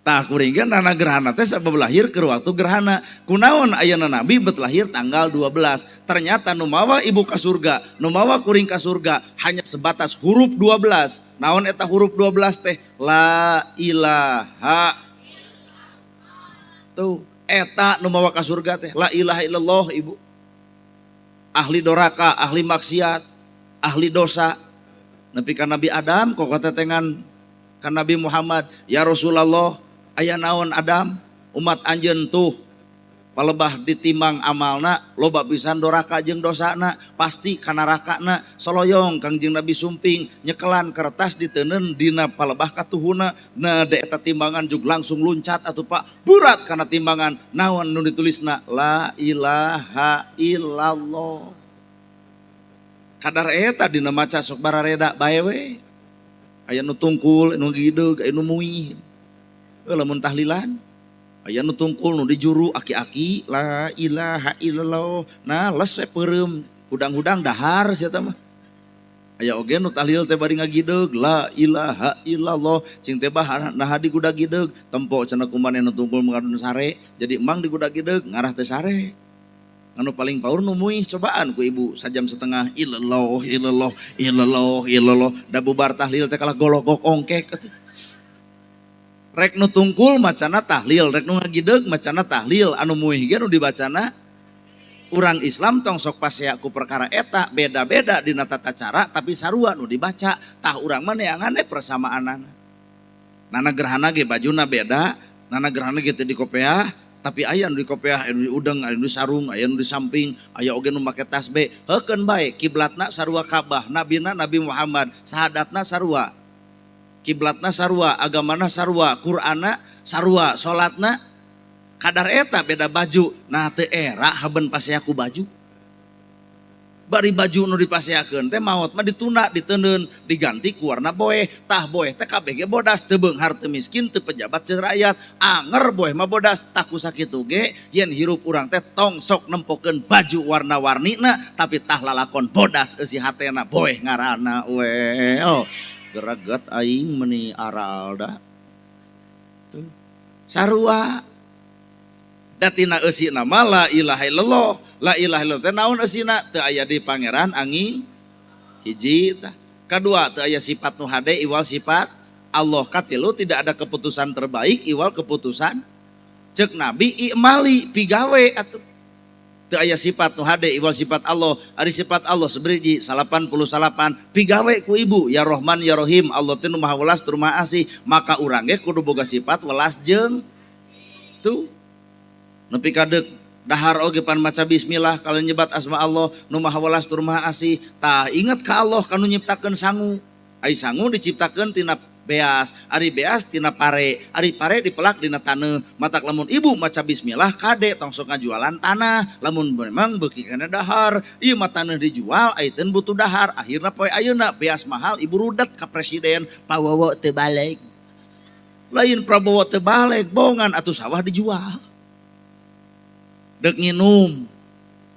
Tah kuring ge nana gerhana teh sabab lahir ke waktu gerhana. Kunaon ayeuna Nabi bet lahir tanggal 12. Ternyata nu mawa ibu ka surga, nu mawa kuring ka surga hanya sebatas huruf 12. Naon eta huruf 12 teh? La ilaha. Tuh, eta nu mawa ka surga teh la ilaha illallah ibu. Ahli doraka, ahli maksiat, ahli dosa. Nepi ka Nabi Adam kok tetengan ka Nabi Muhammad, ya Rasulullah, aya naon Adam umat anjeun tuh palebah ditimbang amalna loba pisan doraka jeung dosana pasti kana rakana soloyong Kangjeng Nabi sumping nyekelan kertas diteuneun dina palebah katuhuna na da eta timbangan jug langsung luncat atuh Pak burat kana timbangan naon nu ditulisna la ilaha illallah. Kadar eta dina maca sok barareda bae we. Aya nu tungkul, nu gideug, aya nu muih. Lamun tahlilan, aya nu tungkul nu dijuru aki-aki, la ilaha illallah. Nah, les we peureum, hudang-hudang dahar sia teh mah. Aya oge nu tahlil teh bari ngagideug, la ilaha illallah. Cing teh bah nah di gudag gideug, tempo cenah kumaneh nu tungkul mengadun sare, jadi emang di gudag gideug ngarah teh sare. Anu paling paur nu muih cobaan ku ibu sajam setengah illallah illallah illallah illallah da bubar tahlil teh kalah gologok ongkek atuh. Rek nu tungkul macana tahlil, rek nu ngagideug macana tahlil, anu muih ge nu dibacana urang Islam tong sok pasea ku perkara eta beda-beda dina tata cara tapi sarua nu dibaca tah urang mah neangan persamaanana. Nana gerhana ge bajuna beda, nana gerhana ge teu dikopeah tapi aya nu di kopiah, aya nu di udeng, aya nu di sarung, aya nu di samping, aya oge nu make tasbih. Heukeun bae kiblatna sarua Ka'bah, nabina Nabi Muhammad, sahadatna sarua. Kiblatna sarua, agamana sarua, Qur'anna sarua, salatna kadar eta beda baju. Nah teu era haben paseaku baju. Bari baju nu dipaseakeun teh maot mah dituna, diteundeun, diganti ku warna boeh. Tah boeh teh kabeh ge bodas, teu beunghar teu miskin, teu pejabat teu rakyat. Anger boeh mah bodas, tah ku sakitu ge yen hirup urang teh tong sok nempokeun baju warna-warnina tapi tah lalakon bodas eusi hatena boeh ngaranna we. Oh, geraget aing meuni aral da. Tuh. Sarua datina eusina mah la ilaha illallah. La ilaha illallah teh naon eusina? Teu aya di pangeran angin hiji tah. Kadua teu aya sifat nu hade iwal sifat Allah. Katilu tidak ada keputusan terbaik iwal keputusan ceuk Nabi i'mali pigawe atuh. Teu aya sifat nu hade iwal sifat Allah. Ari sifat Allah sabriji 88 pigawe ku ibu ya Rahman ya Rahim. Allah teh nu Maha Welas tur Maha Asih. Maka urang ge kudu boga sifat welas jeung tuh. Nepi ka deuk dahar oge pan maca bismillah kalau nyebat asma Allah nu Maha Welas tur Maha Asih. Tah inget ka Allah kanu nyiptakeun sangu. Ai sangu diciptakeun tina beas, ari beas tina pare, ari pare dipelak dina taneuh. Matak lamun ibu maca bismillah kade tong sok ngajualan tanah. Lamun memang beuki kana dahar, ieu mah taneuh dijual ayeuna butuh dahar. Akhirna poe ayeuna beas mahal ibu rudet ka presiden, pawowo teu balik. Lain prabowo teu balik, bohongan atuh sawah dijual. Dek nginum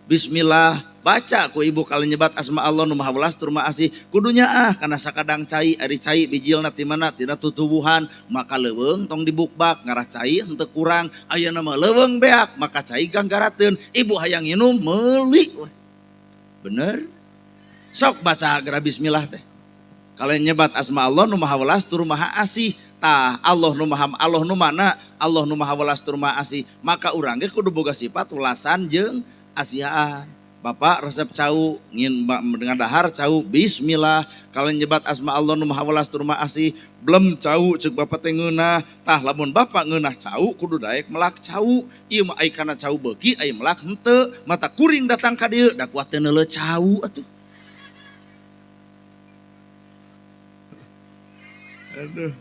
bismillah baca ku ibu kalau nyebat asma Allah nu Maha Welas tur Maha Asih kudunya kana sakadang cai ari cai bijilna ti mana tina tutuwuhan maka leuweung tong dibukbak ngarah cai henteu kurang ayeuna mah leuweung beak maka cai ganggarateun ibu hayang nginum meuli bener sok baca gara bismillah teh kalau nyebat asma Allah nu Maha Welas tur Maha Asih. Tah Allah nu mana Allah nu Maha Welas tur Maha Asih maka urang ge kudu boga sifat welasan jeung asihan. Bapak resep cau ngin dengan dahar cau bismillah kalau nyebat asma Allah nu maha welas tur maha asih belum cau ceuk bapak teh ngeunah tah lamun bapak ngeunah cau kudu daek melak cau ieu mah ai kana cau beuki ai melak henteu mata kuring datang ka dieu da kuat teu neuleuh cau atuh. Aduh.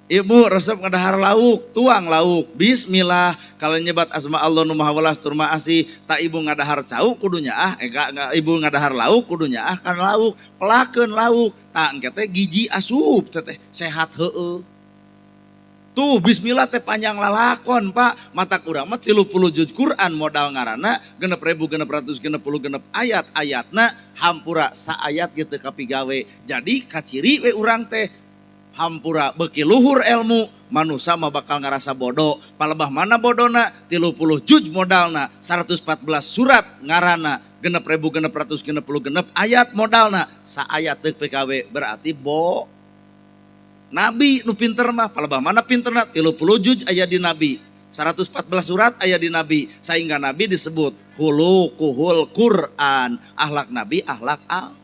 Ibu resep ngadahar lauk, tuang lauk, bismillah. Kalau nyebat asma Allah nu maha welas tur maha asih, tak ibu ngadahar cau kudunya ibu ngadahar lauk kudunya kan lauk, pelakeun lauk. Tak engke teh giji asup teh sehat heueuh. Tuh bismillah teh panjang lalakon Pak. Mata urang mah 30 juz Quran modal ngaranna 6.666 ayat-ayatna hampura saayat gitu kapigawe. Jadi kaciri we urang teh hampura beki luhur ilmu manusia mah bakal ngerasa bodoh palebah mana bodona 30 juz modalna 114 surat ngarana 6.666 ayat modalna saayat teu PKW berarti Nabi nu pinter mah palebah mana pinterna 30 juz aya di Nabi 114 surat aya di Nabi sehingga Nabi disebut khuluquhul Quran akhlak Nabi akhlak al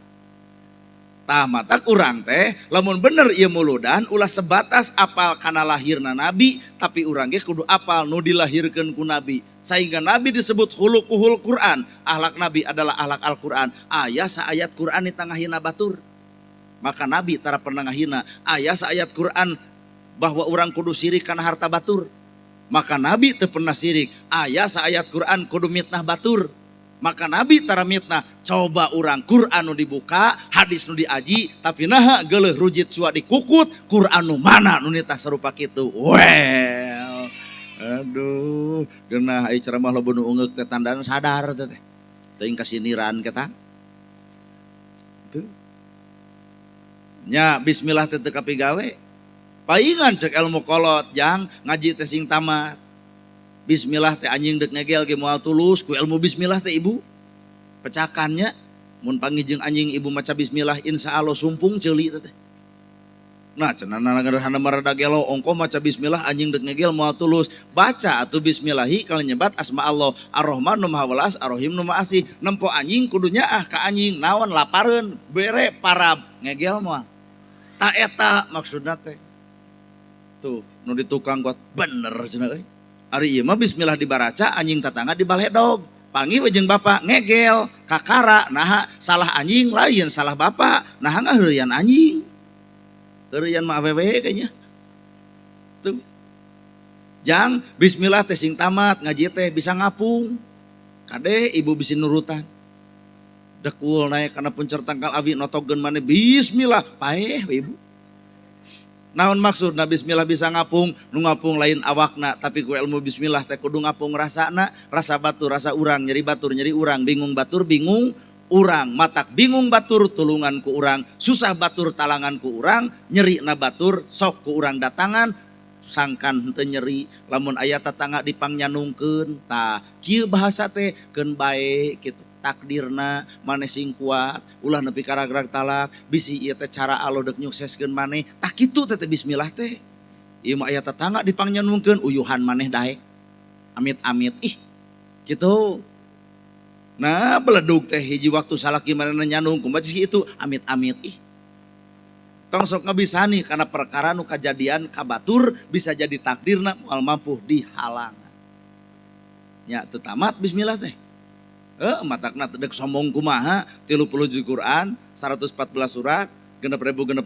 tah matak urang teh lamun bener ieu muludan ulah sebatas apal kana lahirna Nabi tapi urang ge kudu apal nu dilahirkeun ku Nabi sehingga Nabi disebut khuluquhul Quran akhlak Nabi adalah akhlak Al-Qur'an aya saayat Quran di tangahina batur maka Nabi tara pernah ngahina aya saayat Quran bahwa urang kudu sirik kana harta batur maka Nabi teu pernah sirik aya saayat Quran kudu mitnah batur maka Nabi tara mitnah coba urang Quran nu dibuka hadis nu diaji tapi naha geuleuh rujit sua dikukut Quran nu mana nu nitah sarupa kitu well aduh geunah ai ceramah loba nu ungeuk teh tandana sadar teh teuing kasiniran kita tuh nya bismillah teh teu kapigawe paingan cek ilmu kolot jang ngaji teh sing tamat bismillah teh anjing dek ngegel ge moal tulus ku ilmu bismillah teh ibu pecakannya mun pangijeng anjing ibu maca bismillah insyaallah sumpung ceuli teh nah cenana ngaranna marada gelo ongko maca bismillah anjing dek ngegel moal tulus baca atuh bismillahi kalau nyebat asma Allah Ar-Rahman nu maha welas Ar-Rahim nu maha asih nempo anjing kudunya ka anjing naon lapareun bere parab ngegel moal ta eta maksudna teh tuh nu ditukang got bener cenah euy ari ieu mah bismillah dibaraca anjing tatangga dibaledog pangi we jeung bapak ngegel kakara naha salah anjing lain salah bapak naha ngaheureuyan anjing heureuyan mah awewe kayaknya tuh jang bismillah teh sing tamat ngaji teh bisa ngapung kade ibu bisi nurutan dekul naik kana puncer tangkal abi notogeun maneh bismillah paeh we ibu naon maksudna bismillah bisa ngapung nu ngapung lain awakna tapi ku ilmu bismillah teh kudu ngapung rasana rasa batur rasa urang nyeri batur nyeri urang bingung batur bingung urang matak bingung batur tulungan ku urang susah batur talangan ku urang nyeri na batur sok ku urang datangan sangkan henteu nyeri lamun aya tatangga dipangnyanungkeun tah kieu bahasa teh keun bae kitu takdirna maneh sing kuat ulah nepi ka ragrag talak bisi ieu teh cara Allah deuk nyukseskeun maneh tah kitu teh bismillah teh ieu mah aya tetangga dipangnyanungkeun uyuhan maneh daek amit-amit ih kitu nah beledug teh hiji waktu salaki manehna nyanung kumaha itu amit-amit ih tong sok ngabisani karena perkara nu kajadian ka batur bisa jadi takdirna moal mampu dihalang nya teu tamat bismillah teh matakna tedek sombong kumaha 30 juz Quran 114 surat 6.666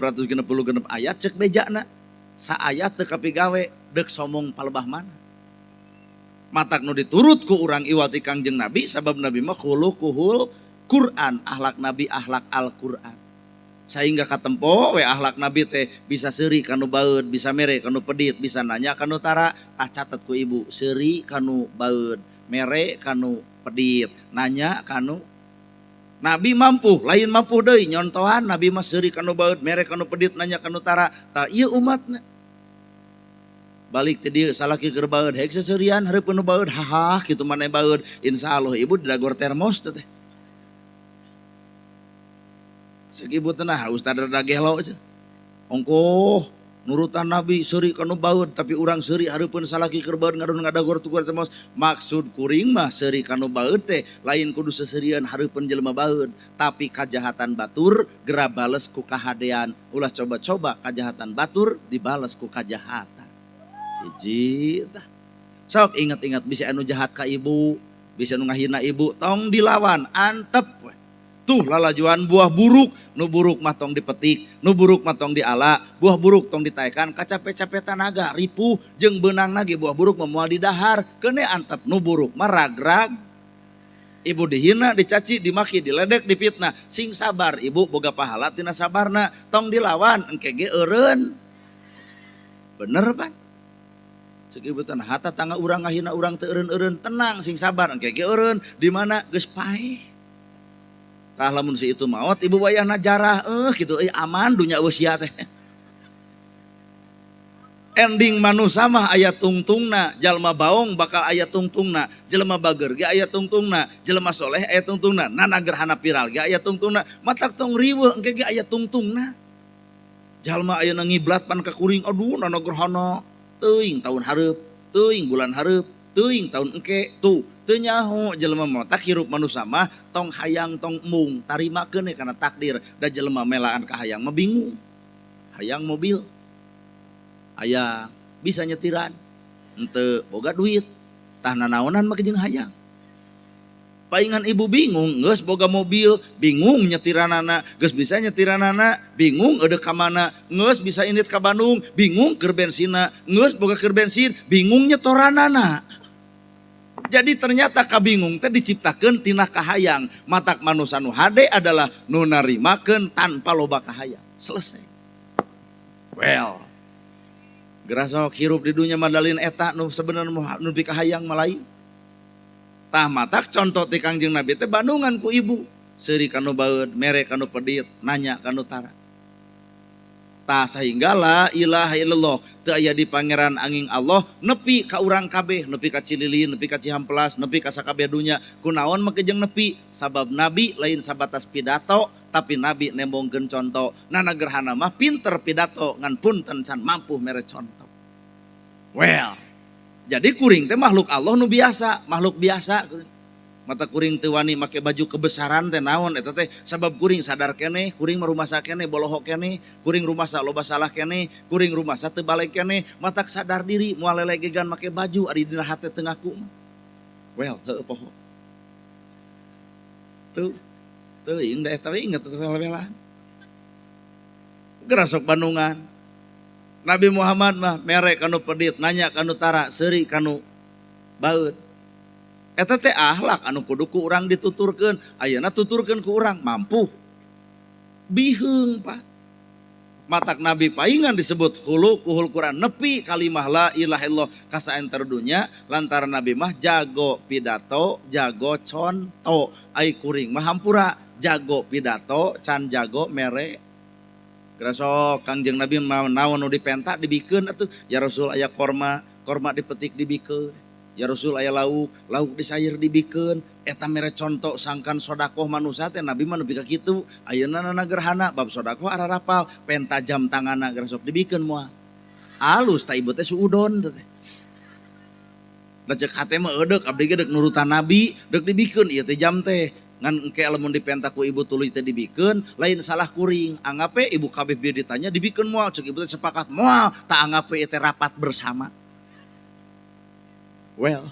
ayat cek bejana saayat teu kapigawe dek sombong palebah mana matak nu diturut ku urang iwati Kangjeng Nabi sabab Nabi mah khuluquhul Quran akhlak Nabi akhlak Al-Quran sehingga katempo we akhlak Nabi teh bisa seuri kanu baeud bisa mere kanu pedit bisa nanya kanu tara tah catet ku ibu seuri kanu baeud mere kanu pedit nanya kanu Nabi mampu lain mampu deui nyontohan Nabi mah seuri kanu baeud mere kanu pedit nanya kanu tara tah ieu umatna balik teh dieu salaki keur baeud hek seseurian hareup kanu baeud hahah kitu maneh baeud insyaallah ibu didagor termos teh sekibu teh nah ustad rada gelo ongkoh nurutan Nabi seuri kanu baeud tapi urang seuri hareupeun salaki keur baeud ngadon ngadagor tukur teh mos. Maksud kuring mah seuri kanu baeud teh lain kudu seseurian hareupeun jelema baeud, tapi kajahatan batur gera bales ku kahadean. Ulah coba-coba kajahatan batur dibales ku kajahatan. Hiji tah. Sok ingat-ingat bisa anu jahat ka ibu, bisa anu ngahina ibu, tong dilawan, antep we. Tuh lalajuan buah buruk, nu buruk mah tong dipetik, nu buruk mah tong diala, buah buruk tong ditaekan, kacape-cape tanaga, ripuh jeung beunang lagi buah buruk mah moal didahar, keune antep nu buruk mah ragrag. Ibu dihina, dicaci, dimaki, diledek, dipitnah, sing sabar ibu boga pahala tina sabarna, tong dilawan engke ge eureun. Bener pan? Ceuk ibu teh hata tangga urang ngahina urang teu eureun-eureun, tenang sing sabar engke ge eureun, di mana geus paeh. Tah lamun si itu maot ibu wayahna jarah kitu aman dunya usia teh. Ending manusia mah aya tungtungna, jalma baong bakal aya tungtungna, jelema bager ge aya tungtungna, jelema soleh aya tungtungna, nana gerhana viral ge aya tungtungna, matak tong riweuh engke ge aya tungtungna. Jalma aya ngiblat pan ka kuring, aduh nana gerhana teuing tahun hareup, teuing bulan hareup, teuing tahun engke tuh. Teu nyaho jelema mah tak hirup manusia mah tong hayang tong mung tarimakeun kana takdir da jelema melaan ka hayang mah bingung. Hayang mobil. Aya bisa nyetiran. Henteu boga duit. Tah nanaonan mah jeung hayang. Paingan ibu bingung geus boga mobil, bingung nyetiranana, geus bisa nyetiranana, bingung eudeuk ka mana, geus bisa indit ka Bandung, bingung keur bensinna, geus boga keur bensin, bingung nyetoranana. Jadi ternyata kabingung teh diciptakeun tina kahayang. Matak manusia nu hade adalah nu narimakeun tanpa loba kahayang. Selesai. Well. Gerasa hirup di dunia mandalin eta nu sebenarnya nu nepi kahayang malain. Tah matak contoh ti Kangjeng Nabi teh bandungan ku ibu. Seuri kanu baeud, mere kanu pedit, nanya kanu tara. Tah sehingga la ilaha illallah teu aya di pangeran angin Allah nepi ka urang kabeh, nepi ka Cililin, nepi ka Cihamplas, nepi ka sakabeh dunya. Kunaon make jeung nepi? Sabab Nabi lain sabatas pidato, tapi Nabi nembongkeun contoh. Nana gerhana mah pinter pidato ngan punten can mampu mere contoh. Well, jadi kuring teh makhluk Allah nu biasa, makhluk biasa. Mata kuring teu wani make baju kebesaran teh naon eta teh sabab kuring sadar keneh, kuring marumasa keneh, bolohok keneh, kuring rumasa loba salah keneh, kuring rumasa teu balik keneh, matak sadar diri moal lelegegan make baju ari dina hate teu ngaku. Well, heueuh poho. Teuing da eta we inget teh wel-welan. Geura sok bandungan. Nabi Muhammad mah mere kanu pedit, nanya kanu tara, seuri kanu baeud. Eta teh akhlak anu kudu ku urang dituturkeun, ayeuna tuturkeun ku urang mampu. Biheung Pak. Matak Nabi paingan disebut hulu kuhul Quran nepi kalimah la ilaha illallah ka saenter dunya lantaran Nabi mah jago pidato, jago conto. Ai kuring mah hampura jago pidato, can jago mere. Gerasok Kangjeng Nabi naon nu dipenta dibikeun atuh, ya Rasul aya korma, korma dipetik dibikeun. Ya Rasul aya lauk, lauk disayer dibikeun, eta mere contoh sangkan sodakoh manusia teh Nabi mah nepi ka kitu. Ayeuna nana gerhana bab sodakoh ararapal, penta jam tanganna geura sok dibikeun moal. Alus ta ibu teh suudon teh. Da ceuk hate mah eudeuк abdi ge deuk nurutan Nabi, deuk dibikeun ieu teh jam teh. Ngan engke lamun dipenta ku ibu tuluy teh dibikeun, lain salah kuring. Anggape ibu kabeh bieu ditanya dibikeun moal, ceuk ibu teh sepakat moal, tak anggape ieu teh rapat bersama. Well,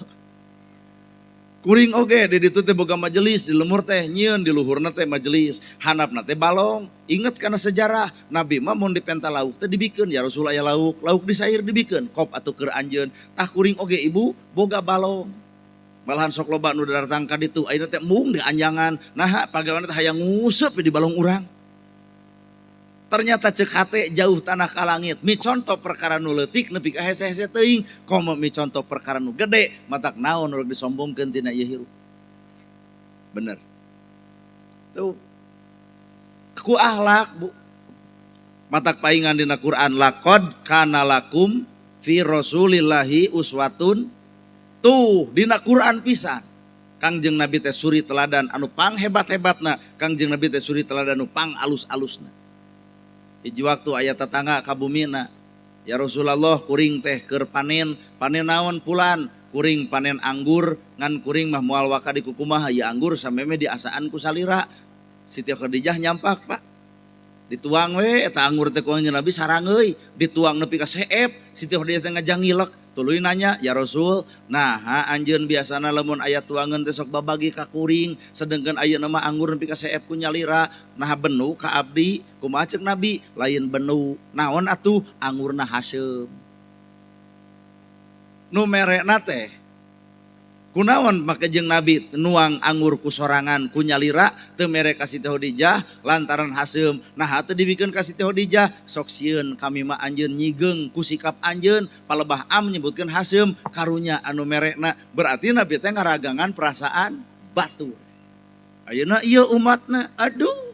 kuring oge di ditu teh boga majelis, di lemur teh nyieun, di luhurna teh majelis, handapna teh balong. Ingat kana sejarah, Nabi mah mun dipenta lauk teh dibikeun, ya Rasul aya lauk, lauk disair dibikeun, kop atuh keur anjeun. Tah kuring oge ibu boga balong. Malahan sok loba nu datang ka ditu, ayeuna teh mung di anjangan, naha pagaweana teh hayang nguseup di balong urang. Ternyata ceuk hate jauh tanah ka langit. Mi contoh perkara nu leutik nepi ka hese-hese teuing. Komo mi contoh perkara nu gede. Matak naon rek disombongkeun tina ieu hirup. Bener. Tuh. Ku akhlak Bu. Matak paingan dina Quran laqad kana lakum fi rasulillahi uswatun. Tuh dina Quran pisan. Kangjeng Nabi teh suri teladan anu pang hebat-hebatna. Kangjeng Nabi teh suri teladan anu pang alus-alusna. Hiji waktu aya tetangga ka bumina Ya Rasulullah kuring teh keur panen naon pulan kuring panen anggur ngan kuring mah moal waka di kukumah ya anggur sameme diasaan ku salira. Siti Khadijah nyampak Pak dituang we eta anggur teh ku Nabi sarang euy dituang nepi ka seep. Siti Khadijah teh ngajangilek tuluy nanya ya Rasul nah anjeun biasana lamun aya tuangan teh sok babagi ka kuring sedengkeun ayeuna mah anggur nepi ka seep ku nyalira nah benu ka abdi kumaha ceuk Nabi lain benu naon atuh angurna haseum nu merekna teh kunaon make jeung Nabi nuang anggur ku sorangan ku nyalira teu mere ka Siti Khadijah lantaran haseum nah teu dibikeun ka Siti Khadijah sok sieun kami mah anjeun nyigeng ku sikap anjeun palebah am nyebutkeun haseum karunya anu merekna berarti Nabi teh ngaragangan perasaan batur ayeuna ieu umatna aduh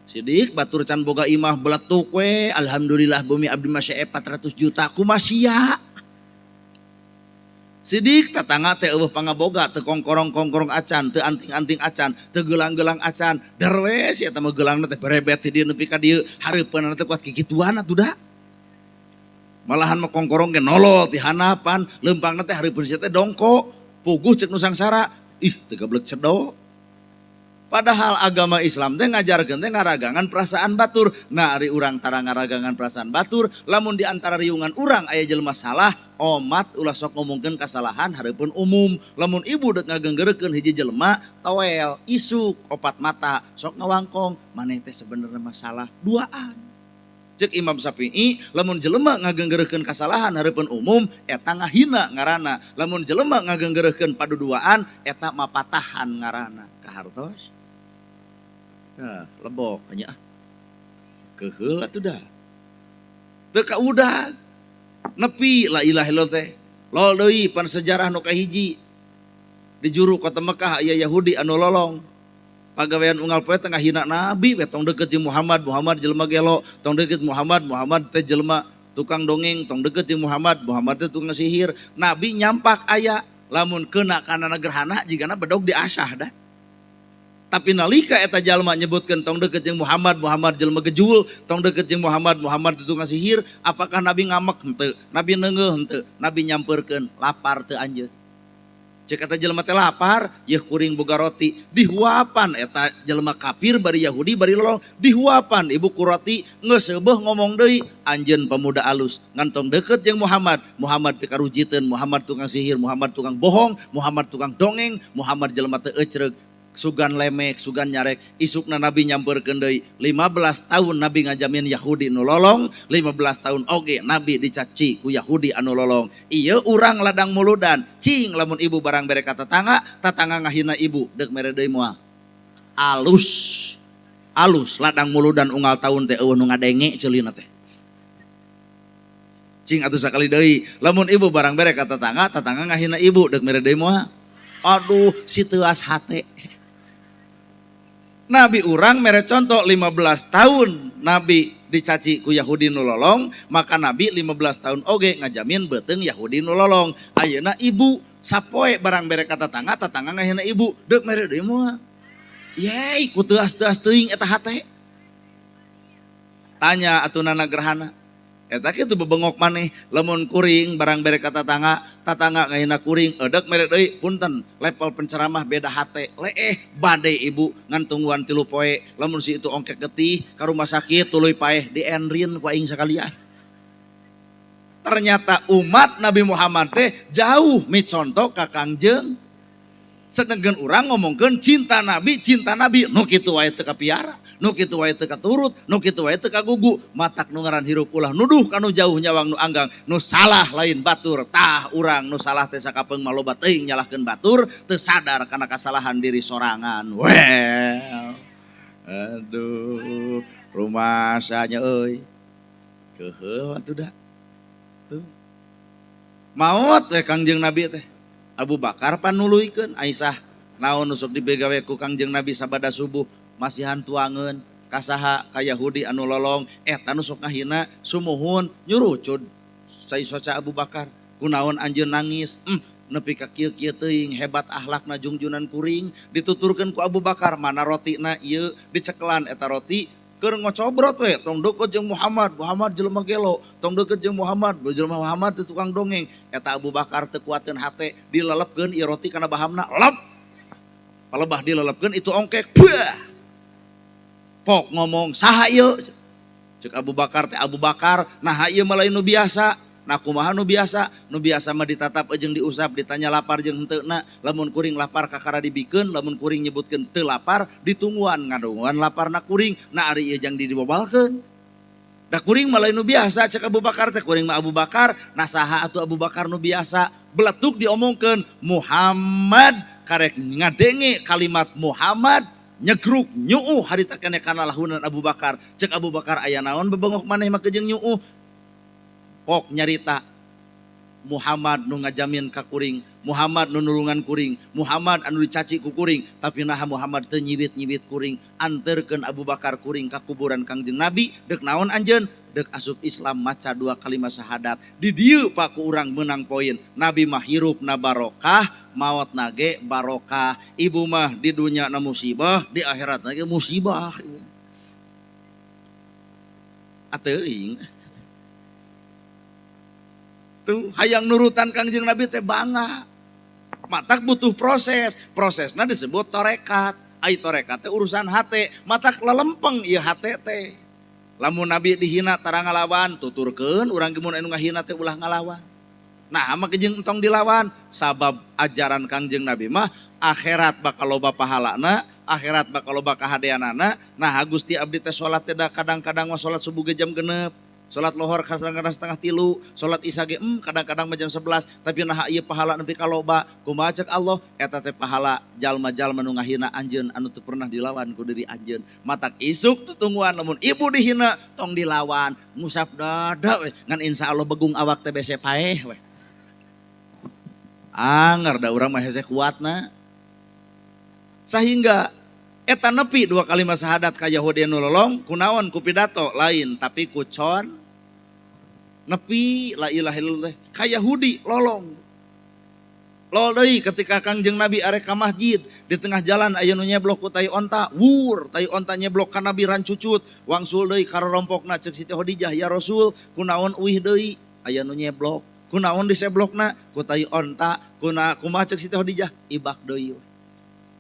sidik batur can boga imah beletuk we alhamdulillah bumi abdi masya 400 juta kumaha sia sidik tatangga teh eueuh pangaboga teu kongkorong-kongkorong acan teu anting-anting acan teu gelang-gelang acan derwes eta mah gelangna teh berebet ti dieu nepi ka dieu hareupeunna teh kuat kikituan atuh da malahan mah kongkorong ge nolol ti hanapan leumpangna teh hareupeun sia teh dongko puguh ceuk nu sangsara ih teu gablek cedok padahal agama Islam teh ngajarkeun teh ngaragangan perasaan batur. Nah, ari urang tara ngaragangan perasaan batur, lamun di antara riungan urang aya jelema salah, omat ulah sok ngomongkeun kasalahan hareupeun umum. Lamun ibu deuk ngageunggeurkeun hiji jelema towel, isuk, opat mata, sok ngawangkong, maneh teh sebenarnya masalah duaan. Cek Imam Syafi'i, lamun jelema ngageunggeurkeun kasalahan hareupeun umum eta ngahina ngaranna. Lamun jelema ngageunggeurkeun paduduaan eta mapatahan ngaranna. Kahartos nah, lebok nya keheul atuh dah teu kaudag nepi la ilaha illallah teh lol deui pan sejarah nu kahiji di juru kota Mekah aya Yahudi anu lolong pagawean unggal poe tengah hina nabi we tong deukeut jeung Muhammad jelema gelo tong deukeut Muhammad teh jelema tukang dongeng tong deukeut jeung Muhammad teh tukang sihir nabi nyampak aya lamun keuna kana gerhana jigana bedog diasah dah tapi nalika eta jalma nyebutkeun tong deukeut jeung Muhammad jelema gejul tong deukeut jeung Muhammad teu tukang sihir apakah nabi ngamek henteu nabi neungeul henteu nabi nyampeurkeun lapar teu anjeun ceuk eta jelema teh lapar yeuh kuring boga roti dihuapan eta jelema kafir bari Yahudi bari lolong dihuapan ibu ku roti geus seubeuh ngomong deui anjeun pemuda alus ngan tong deukeut jeung Muhammad pikarujiteun Muhammad tukang sihir Muhammad tukang bohong Muhammad tukang dongeng Muhammad jelema teu ecreug sugan lemek, sugan nyarek, isukna Nabi nyamperkeun deui 15 tahun Nabi ngajamin Yahudi nu lolong, 15 tahun oge Nabi dicaci ku Yahudi anu lolong. Ieu urang ladang muludan, cing lamun ibu barang bere ka tetangga ngahina ibu, deuk mere deui moal. Alus ladang muludan unggal tahun teh eueuh nu ngadenge ceulina teh. Cing atuh sakali deui, lamun ibu barang bere ka tetangga ngahina ibu, deuk mere deui moal. Aduh, si teuas hate. Nabi urang mere contoh 15 tahun Nabi dicaci ku Yahudi nu lolong, maka Nabi 15 tahun oge ngajamin beuteung Yahudi nu lolong. Ayeuna ibu sapoe barang bere ka tetangga ngahina ibu, deuk mere deui moal. Yey, ku teuas-teuas teuing eta hate. Tanya atunana gerhana. Eta kitu bebengok maneh lamun kuring barang bere ka tetangga ngahina kuring eudek mere deui punten level penceramah beda hate leeh bade ibu ngan tungguan 3 poe lamun si itu ongkek getih ka rumah sakit tuluy paeh di enrin ku aing sakalian. Ternyata umat Nabi Muhammad teh jauh micontoh ka Kangjeng sedengkeun urang ngomongkeun cinta Nabi nu kitu wae teu kapiara nu kitu wae teu katurut nu kitu wae teu kagugu matak nu ngaran hirup ulah nuduh kanu jauh nyawang nu anggang nu salah lain batur tah urang nu salah teh sakapeung maloba teuing nyalahkeun batur teu sadar kana kasalahan diri sorangan well aduh rumasanya euy keheul atuh da tuh maot we Kangjeng Nabi teh Abu Bakar panuluykeun Aisyah naon nu sok dibegawe ku Kangjeng Nabi sabada subuh masihan tuangeun kasaha ka Yahudi anu lolong eta nu sok ngahina sumuhun nyurucud saisa Abu Bakar kunaon anjeun nangis nepi ka kieu-kieu teuing hebat akhlakna jungjunan kuring dituturkeun ku Abu Bakar mana rotina ieu dicekelan eta roti keur ngocobrot we tong deukeut jeung Muhammad jelema gelo, tong deukeut jeung Muhammad teu tukang dongeng. Eta Abu Bakar teu kuateun hate dilelepkeun ieu roti kana bahamna lep. Palebah dilelepkeun itu ongkek. Puah. Pok ngomong saha ieu? Cek Abu Bakar teh Abu Bakar, nah ieu mah lain nu biasa. Nah kumaha nu biasa? Nu biasa mah ditatap jeung diusap, ditanya lapar jeung henteu. Lamun kuring lapar kakara dibikeun, lamun kuring nyebutkeun teu lapar, ditungguan ngadonguan laparna kuring. Nah ari ieu jang dibobalkeun. Da kuring mah lain nu biasa cek Abu Bakar teh, kuring mah Abu Bakar, nah saha atuh Abu Bakar nu biasa? Beletuk diomongkeun Muhammad, karek ngadenge kalimat Muhammad, nyegruk nyuuh harita keneh kana lahunan Abu Bakar. Cek Abu Bakar aya naon bebengok maneh mah jeung nyuuh. Pok nyarita Muhammad nu ngajamin ka kuring, Muhammad nu nulungan kuring, Muhammad anu dicaci ku kuring, tapi nah Muhammad teu nyiwit-nyiwit kuring, anterkeun Abu Bakar kuring ka kuburan Kangjeng Nabi, deuk naon anjeun? Deuk asup Islam maca 2 kalimat syahadat. Di dieu paku urang menang poin. Nabi mah hirupna barokah, maot nage barokah. Ibu mah di dunya na musibah, di akhirat nage musibah. Ateuing tuh hayang nurutan Kangjeng Nabi teh bangga. Matak butuh proses. Prosesna disebut torekat. Ai torekat teh urusan hate. Matak lelempeng ieu hate teh. Lamun Nabi dihina tara ngalawan, tuturkeun urang ge mun anu ngahina teh ulah ngalawan. Nah, mah jeung entong dilawan. Sabab ajaran Kangjeng Nabi mah akhirat bakal loba pahalana, akhirat bakal loba kahadeanana. Nah, Gusti abdi teh salat teh kadang-kadang mah salat subuh ge jam 6. Salat lohor kadang-kadang setengah 3, salat isya ge kadang-kadang jam 11, tapi nah ieu pahala nepi ka loba. Kumaha ceuk Allah? Eta teh pahala jalma-jalma nu ngahina anjeun anu teu pernah dilawan ku diri anjeun. Matak isuk tutungguan lamun ibu dihina tong dilawan, ngusap dada we, ngan insyaallah begung awak teh bese paeh we. Anger da urang mah hese kuatna. Sahingga eta nepi 2 kalimat syahadat ka Yahudi anu lolong, kunaon ku pidato lain tapi ku con nepi la ilaha illallah ka Yahudi lolong. Lol deui ketika Kangjeng Nabi arek ka masjid, di tengah jalan aya nu nyeblok ku tai onta, wur tai onta nyeblok ka Nabi rancucut, wangsul deui karompokna cek Siti Khadijah, ya Rasul kunaon uih deui aya nu nyeblok, kunaon diseblokna ku tai onta, kumaha cek Siti Khadijah ibak deui.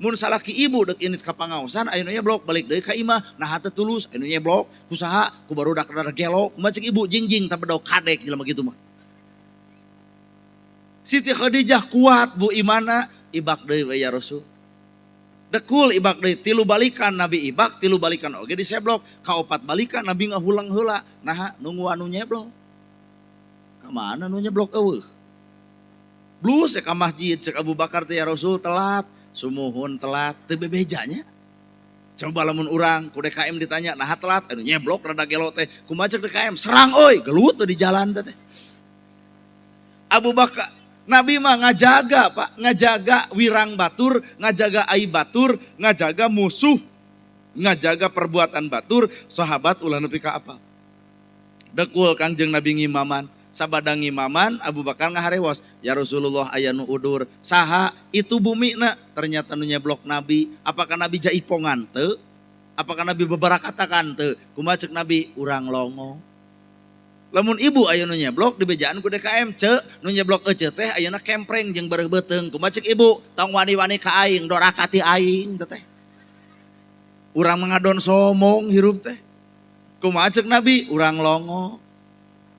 Mun salaki ibu dek init ka pangaosan aya nu nyeblok balik deui ka imah, nah teu tulus aya nu nyeblok kusaha ku barudak rada gelo, kumaha cek ibu jingjing tapi bedog kadek jelema kitu mah. Siti Khadijah kuat bu imana, ibak deui we ya Rasul. Dekul ibak deui 3 balikan Nabi ibak, 3 balikan oge diseblok, kaopat balikan Nabi ngahulang heula. Nah nunggu anu nyeblok. Ka mana nu nyeblok eueuh? Blus ka masjid cek Abu Bakar teh ya Rasul telat. Sumuhun telat teu bebejanya. Coba lamun urang ku DKM ditanya nah telat anu nyeblok rada gelo teh kumaha cek DKM serang euy gelut di jalan teh. Abu Bakar Nabi mah ngajaga Pak, ngajaga wirang batur, ngajaga aib batur, ngajaga musuh, ngajaga perbuatan batur, sahabat ulah nepi ka apa? Dekul Kangjeng Nabi ngimaman. Sabada ngimaman Abu Bakar ngaharewos, ya Rasulullah aya nu udur, saha itu bumina? Ternyata nu nyeblok Nabi. Apakah Nabi jaipongan teu? Apakah Nabi bebarakatakan teu? Kumaha ceuk Nabi urang longo. Lamun ibu aya nu nyeblok di bejaan ku DKM ceuk, nu nyeblok ece teh ayeuna kempreng jeung bareuh beuteung. Kumaha ceuk ibu? Tong wani-wani ka aing, dorakati aing teh. Urang mengadon somong hirup teh. Kumaha ceuk Nabi? Urang longo.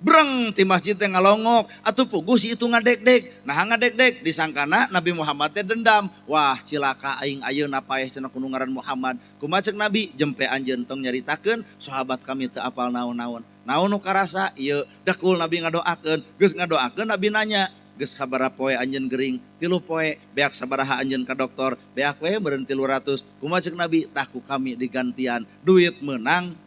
Breng ti masjid teh ngalongok, atuh puguh si itu ngadek-dek. Nah ngadek-dek disangkana Nabi Muhammad teh dendam. Wah cilaka aing ayeuna paeh cenah kudu ngaran Muhammad. Kumaha ceuk Nabi? Jempe anjeun tong nyaritakeun sahabat kami teu apal naon-naon. Naon nu karasa? Ieu dakul Nabi ngadoakeun, geus ngadoakeun Nabi nanya, geus sabaraha poe anjeun gering? 3 poe. Beak sabaraha anjeun ka dokter? Beak we beureun 300. Kumaha ceuk Nabi? Tah ku kami digantian duit menang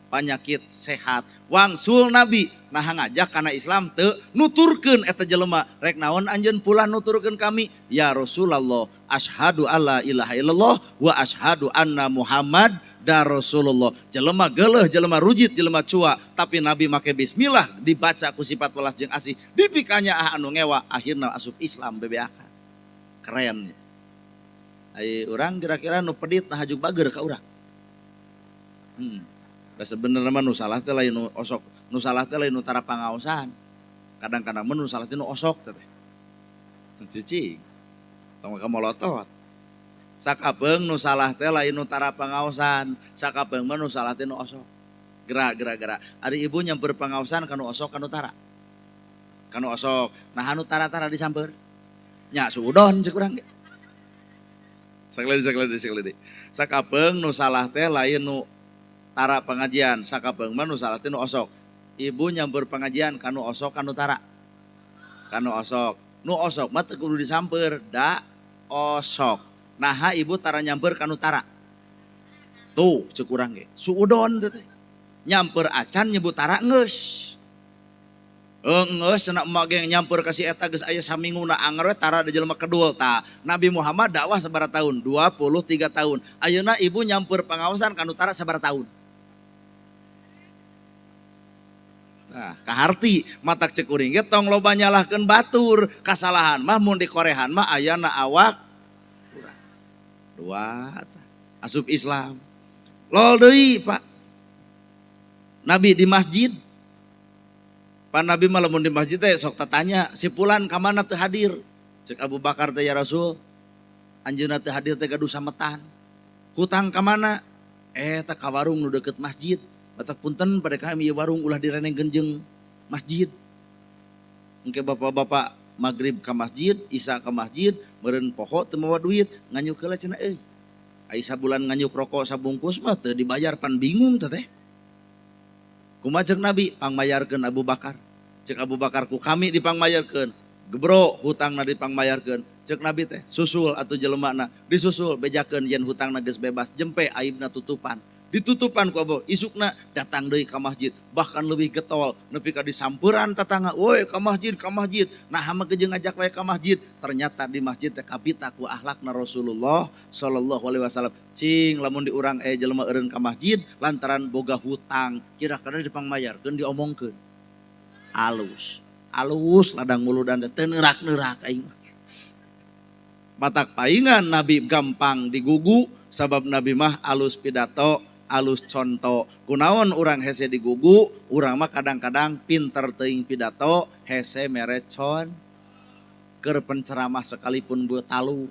penyakit sehat. Wangsul Nabi nah ngajak kana Islam teu nuturkeun eta jelema rek naon anjeun pula nuturkeun kami? Ya Rasulullah asyhadu alla ilaha illallah wa asyhadu anna Muhammad da Rasulullah. Jelema geuleuh, jelema rujit, jelema cua, tapi Nabi make bismillah dibaca ku sifat welas jeung asih, dipikanya anu ngewa akhirna asup Islam bebeakan. Keren. Ai urang kira-kira nu pedit nah hajuk bager ka urang. Da sebenarnya mah nu salah teh lain nu osok, nu salah teh lain nu tara pangaosan. Kadang-kadang mah nu salah teh nu osok teh. Cicing. Tong kamolotot. Sakapeung nu salah teh lain nu tara pangaosan, sakapeung mah nu salah teh nu osok. Gerak. Ari ibu nyamper pangaosan kanu osok kanu tara. Kanu osok, nah anu tara-tara disamper. Nya suudon ceuk urang ge. Sakledi. Sakapeung nu salah teh lain nu tara pengajian, sakapeung mah nu salah teh nu osok. Ibu nyamper pengajian kanu osok kanu tara. Kanu osok. Nu osok mah teu kudu disamper, da osok. Nah ibu tara nyamper kanu tara. Tuh ceuk urang ge. Suudon teh. Nyamper acan nyebut tara geus. Geus cenah emak ge nyamper ka si eta geus aya saminguna anger we tara da jelema kedul tah. Nabi Muhammad dakwah sabaraha tahun? 23 tahun. Ayeuna ibu nyamper pangaosan kanu tara sabaraha tahun? Nah, kaharti matak cek kuring ge tong loba nyalahkeun batur, kasalahan mah mun di korehan mah ayana awak urang. Dua asup Islam. Lol deui, Pak. Nabi di masjid. Pak Nabi mah lamun di masjid teh sok tatanya, si fulan ka mana teu hadir? Cek Abu Bakar teh ya Rasul. Anjeunna teu hadir teh gaduh sametan. Hutang ka mana? Teh ka warung nu deukeut masjid. Batak punten pada kami warung ulah direnengkeun jeung masjid. Engke bapak-bapak magrib ka masjid, isya ka masjid, meureun poho teu mawa duit, nganyuk heula cenah euy. Ai sabulan nganyuk rokok sabungkus mah teu dibayar pan bingung teh. Kumaha ceuk Nabi pangmayarkeun Abu Bakar. Ceuk Abu Bakar ku kami dipangmayarkeun. Gebro hutangna dipangmayarkeun. Ceuk Nabi teh susul atuh jelemana, disusul bejakeun yen hutangna geus bebas, jempe aibna tutupan. Ditutupan ku Abu, isukna datang deui ka masjid, bahkan lebih getol nepi ka disampuran tatangga, "Woi ka masjid." Nah mah geus ngajak wae ka masjid. Ternyata di masjid teh kapita ku akhlakna Rasulullah sallallahu alaihi wasallam. Cing lamun di urang jelema eureun ka masjid lantaran boga hutang, kira-kira dipangmayarkeun diomongkeun. Alus ladang muludan teh neurak-neurak aing. Matak paingan Nabi gampang digugu sabab Nabi mah alus pidato, alus contoh. Kunaon urang hese digugu, urang mah kadang-kadang pinter teuing pidato, hese merecon keur penceramah sekalipun bu talu.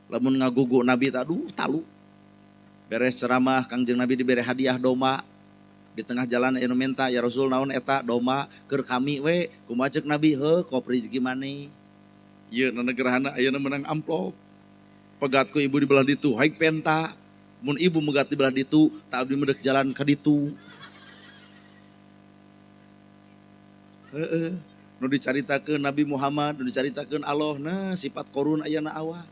Lamun ngagugu Nabi tadu talu. Beres ceramah Kangjeng Nabi dibere hadiah doma. Di tengah jalan anu minta, "Ya Rasul naon eta doma keur kami we." Kumaha ceuk Nabi, "Heuh kop rezeki maneh." Ieu na gerhana ayeuna menang amplop. Pegatku ibu di belah ditu, haik penta. Mun ibu megat di belah ditu, tak abdi medek jalan ka ditu. Nu dicaritakeun Nabi Muhammad, nu dicaritakeun Allah, nah sifat korun ayana awak.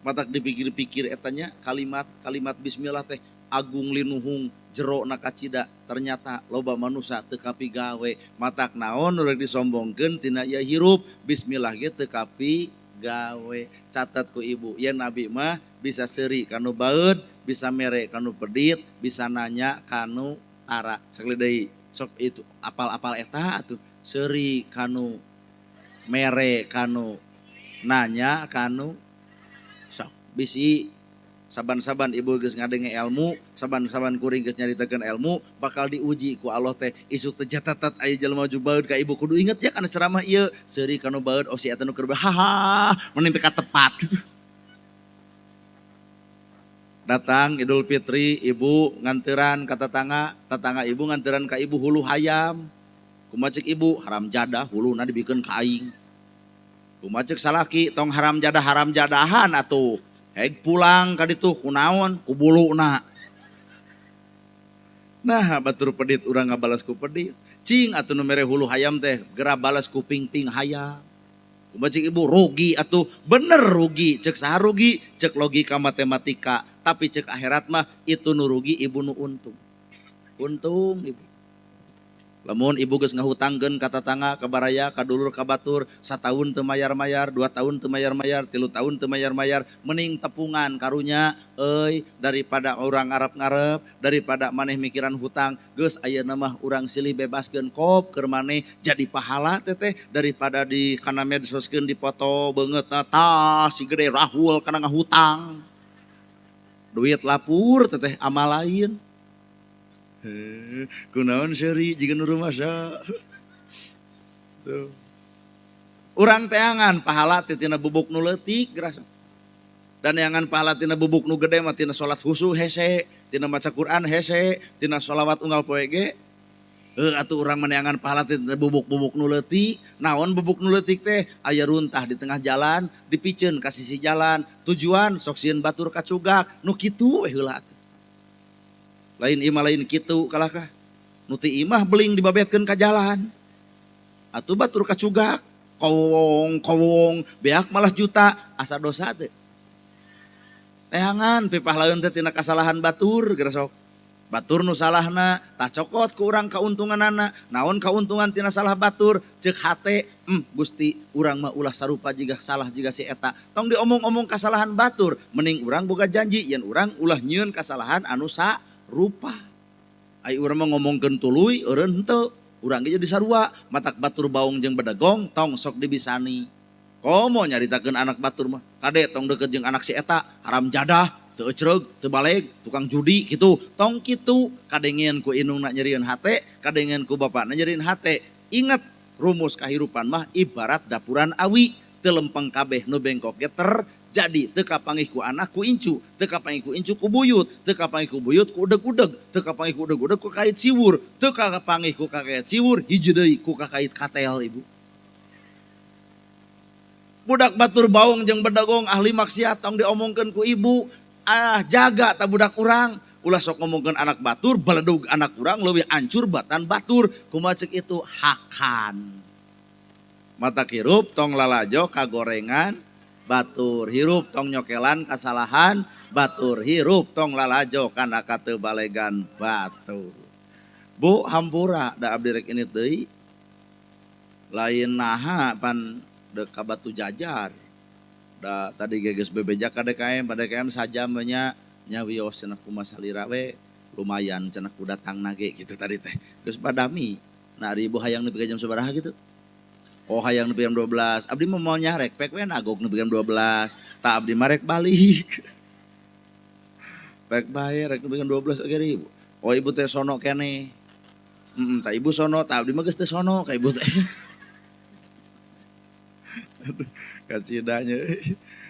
Matak dipikir-pikir etanya kalimat bismillah teh agung linuhung jero na kacida. Ternyata loba manusia teu kapigawe. Matak naon urang disombongkeun tina ieu hirup, bismillah ge teu kapigawe. Catat ku ibu, ya Nabi mah bisa seuri kanu baeud, bisa mere kanu pedit, bisa nanya kanu tara. Sakali deui sok itu apal-apal eta atuh. Seuri kanu mere kanu nanya kanu sok bisi. Saban-saban ibu geus ngadenge ilmu, saban-saban kuring geus nyaritakeun ilmu, bakal diuji ku Allah teh. Isuk teh jatatat aya jelema maju baeud ka ibu, kudu inget ya kana ceramah ieu, seuri kanu baeud osi eta nu keur haha menimpi ka tepat gitu. Datang Idul Fitri, ibu nganteuran ka tetangga, tetangga ibu nganteuran ka ibu hulu hayam. Kumaha ceuk ibu, haram jadah huluna dibikeun ka aing. Kumaha ceuk salaki, tong haram jadahan atuh. Hek pulang ka ditu kunaon ku buluna. Nah batur pedit urang ngabalas ku pedit. Cing atuh nu mere hulu hayam teh geura balas ku ping-ping hayam. Kumaha ceuk ibu rugi atuh, bener rugi. Ceuk saha rugi? Ceuk logika matematika. Tapi ceuk akhirat mah itu nu rugi ibu nu untung. Untung ibu. Lamun ibu geus ngahutangkeun ka tetangga, ka baraya, ka dulur, ka batur, 1 tahun teu mayar-mayar, 2 tahun teu mayar-mayar, 3 tahun teu mayar-mayar, mending tepungan karunya euy daripada urang ngarep-ngarep, daripada maneh mikiran hutang, geus ayeuna mah urang silih bebaskeun kop keur maneh jadi pahala teh daripada di kana medsoskeun dipoto beungeutna tah si gede rahul kana ngahutang. Duit lapur teh amal lain. Kunaon seuri jika nu rumasa. Tuh. Urang teangan pahala tina bubuk nu leutik gerasa. Dan yangan pahala tina bubuk nu gede mah tina salat husu hese, tina maca Quran hese, tina sholawat unggal poe ge. Atuh urang meneangan pahala tina bubuk-bubuk nu leutik. Naon bubuk nu leutik teh? Aya runtah di tengah jalan, dipikeun ka sisi jalan. Tujuan sok sieun batur kacugak, nu kitu we heula. Lain imah lain kitu kalahkah? Nu ti imah beling dibabetkeun ka jalan. Atuh batur kacugak, kowong, beak malah juta, asa dosa teh. Teangan pipahlaeun teh tina kasalahan batur geura sok. Batur nu salahna tah cokot ku urang kauntunganana. Naon kauntungan tina salah batur? Ceuk hate, Gusti urang mah ulah sarupa jiga salah jiga si eta. Tong diomong-omong kasalahan batur, mending urang boga janji yen urang ulah nyieun kasalahan anu sarupa. Ai urang mah ngomongkeun tuluy eureun henteu. Urang ge jadi sarua, matak batur baung jeung bedegong tong sok dibisani. Komo nyaritakeun anak batur mah, kade tong deukeut jeung anak si eta, haram jadah, teu ecreug, teu baleg, tukang judi kitu. Tong kitu, kadengeun ku indungna nyerieun hate, kadengeun ku bapana nyerieun hate. Ingat, rumus kahirupan mah ibarat dapuran awi, teu lempeng kabeh nu bengkok ge terjadi. Teu kapanggih ku anak ku incu, teu kapanggih ku incu ku buyut, teu kapanggih ku buyut ku udeg-udeg, teu kapanggih ku udeg-udeg ku kait siwur, teu kapanggih ku kakait siwur, hiji deui ku kakait katel ibu. Budak batur baung jeung bedegong ahli maksiat tong diomongkeun ku ibu, jaga ta budak urang. Ulah sok ngomongkeun anak batur, baledug anak urang leuwih ancur batan batur. Kumaha ceuk itu hakan. Mata hirup tong lalajo kagorengan batur, hirup tong nyokelan kasalahan batur, hirup tong lalajo kana kateu balegan batur. Bu hampura da abdi rek ini deui. Lain naha pan dek ka Batu Jajar. Da tadi geges bebeja ka DKM, pada DKM saja nya nyawios cenah kumaha salira we lumayan cenah ku datang nage gitu tadi teh. Geus padami. Nah ari ibu hayang nepi ka jam sabaraha gitu? Oh hayang nepi jam 12. Abdi mau nyarek pek we nagok nepi jam 12. Tak abdi mah rek balik. Pek bae rek nepi jam 12 oge ibu. Oh ibu teh sono keneh. Tak ibu sono, tak abdi mah geus teu sono ka ibu teh. Kacidanya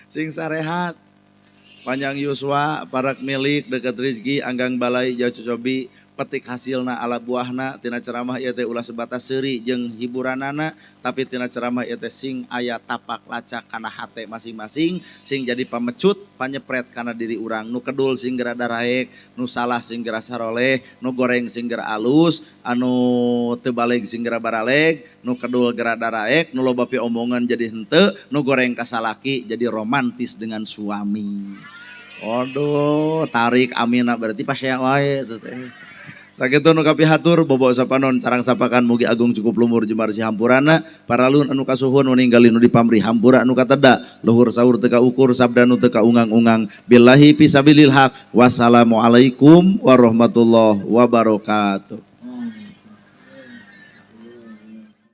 sing sarehat panjang yuswa parak milik dekat rizki anggang balai jauh cocobi petik hasilna ala buahna tina ceramah ieu teh ulah sebatas seuri jeung hiburanana tapi tina ceramah ieu teh sing aya tapak lacak kana hate masing-masing sing jadi pamecut panyepret kana diri urang nu kedul sing geura daraek nu salah sing geura saroleh nu goreng sing geura alus anu teu baleg sing geura baraleg nu kedul geura daraek nu loba pi omongan jadi henteu nu goreng kasalaki jadi romantis dengan suami. Aduh tarik amina berarti pas ya wae teh. Sakitu nu kapihatur bobo sapanon carang sapakan mugi agung cukup lumur jembar si hampurana paralun anu kasuhun ninggali nu dipamri hampura anu kateda luhur saur teu kaukur sabda nu teu kaungang-ungang billahi fisabilil haq wassalamualaikum warahmatullahi wabarakatuh.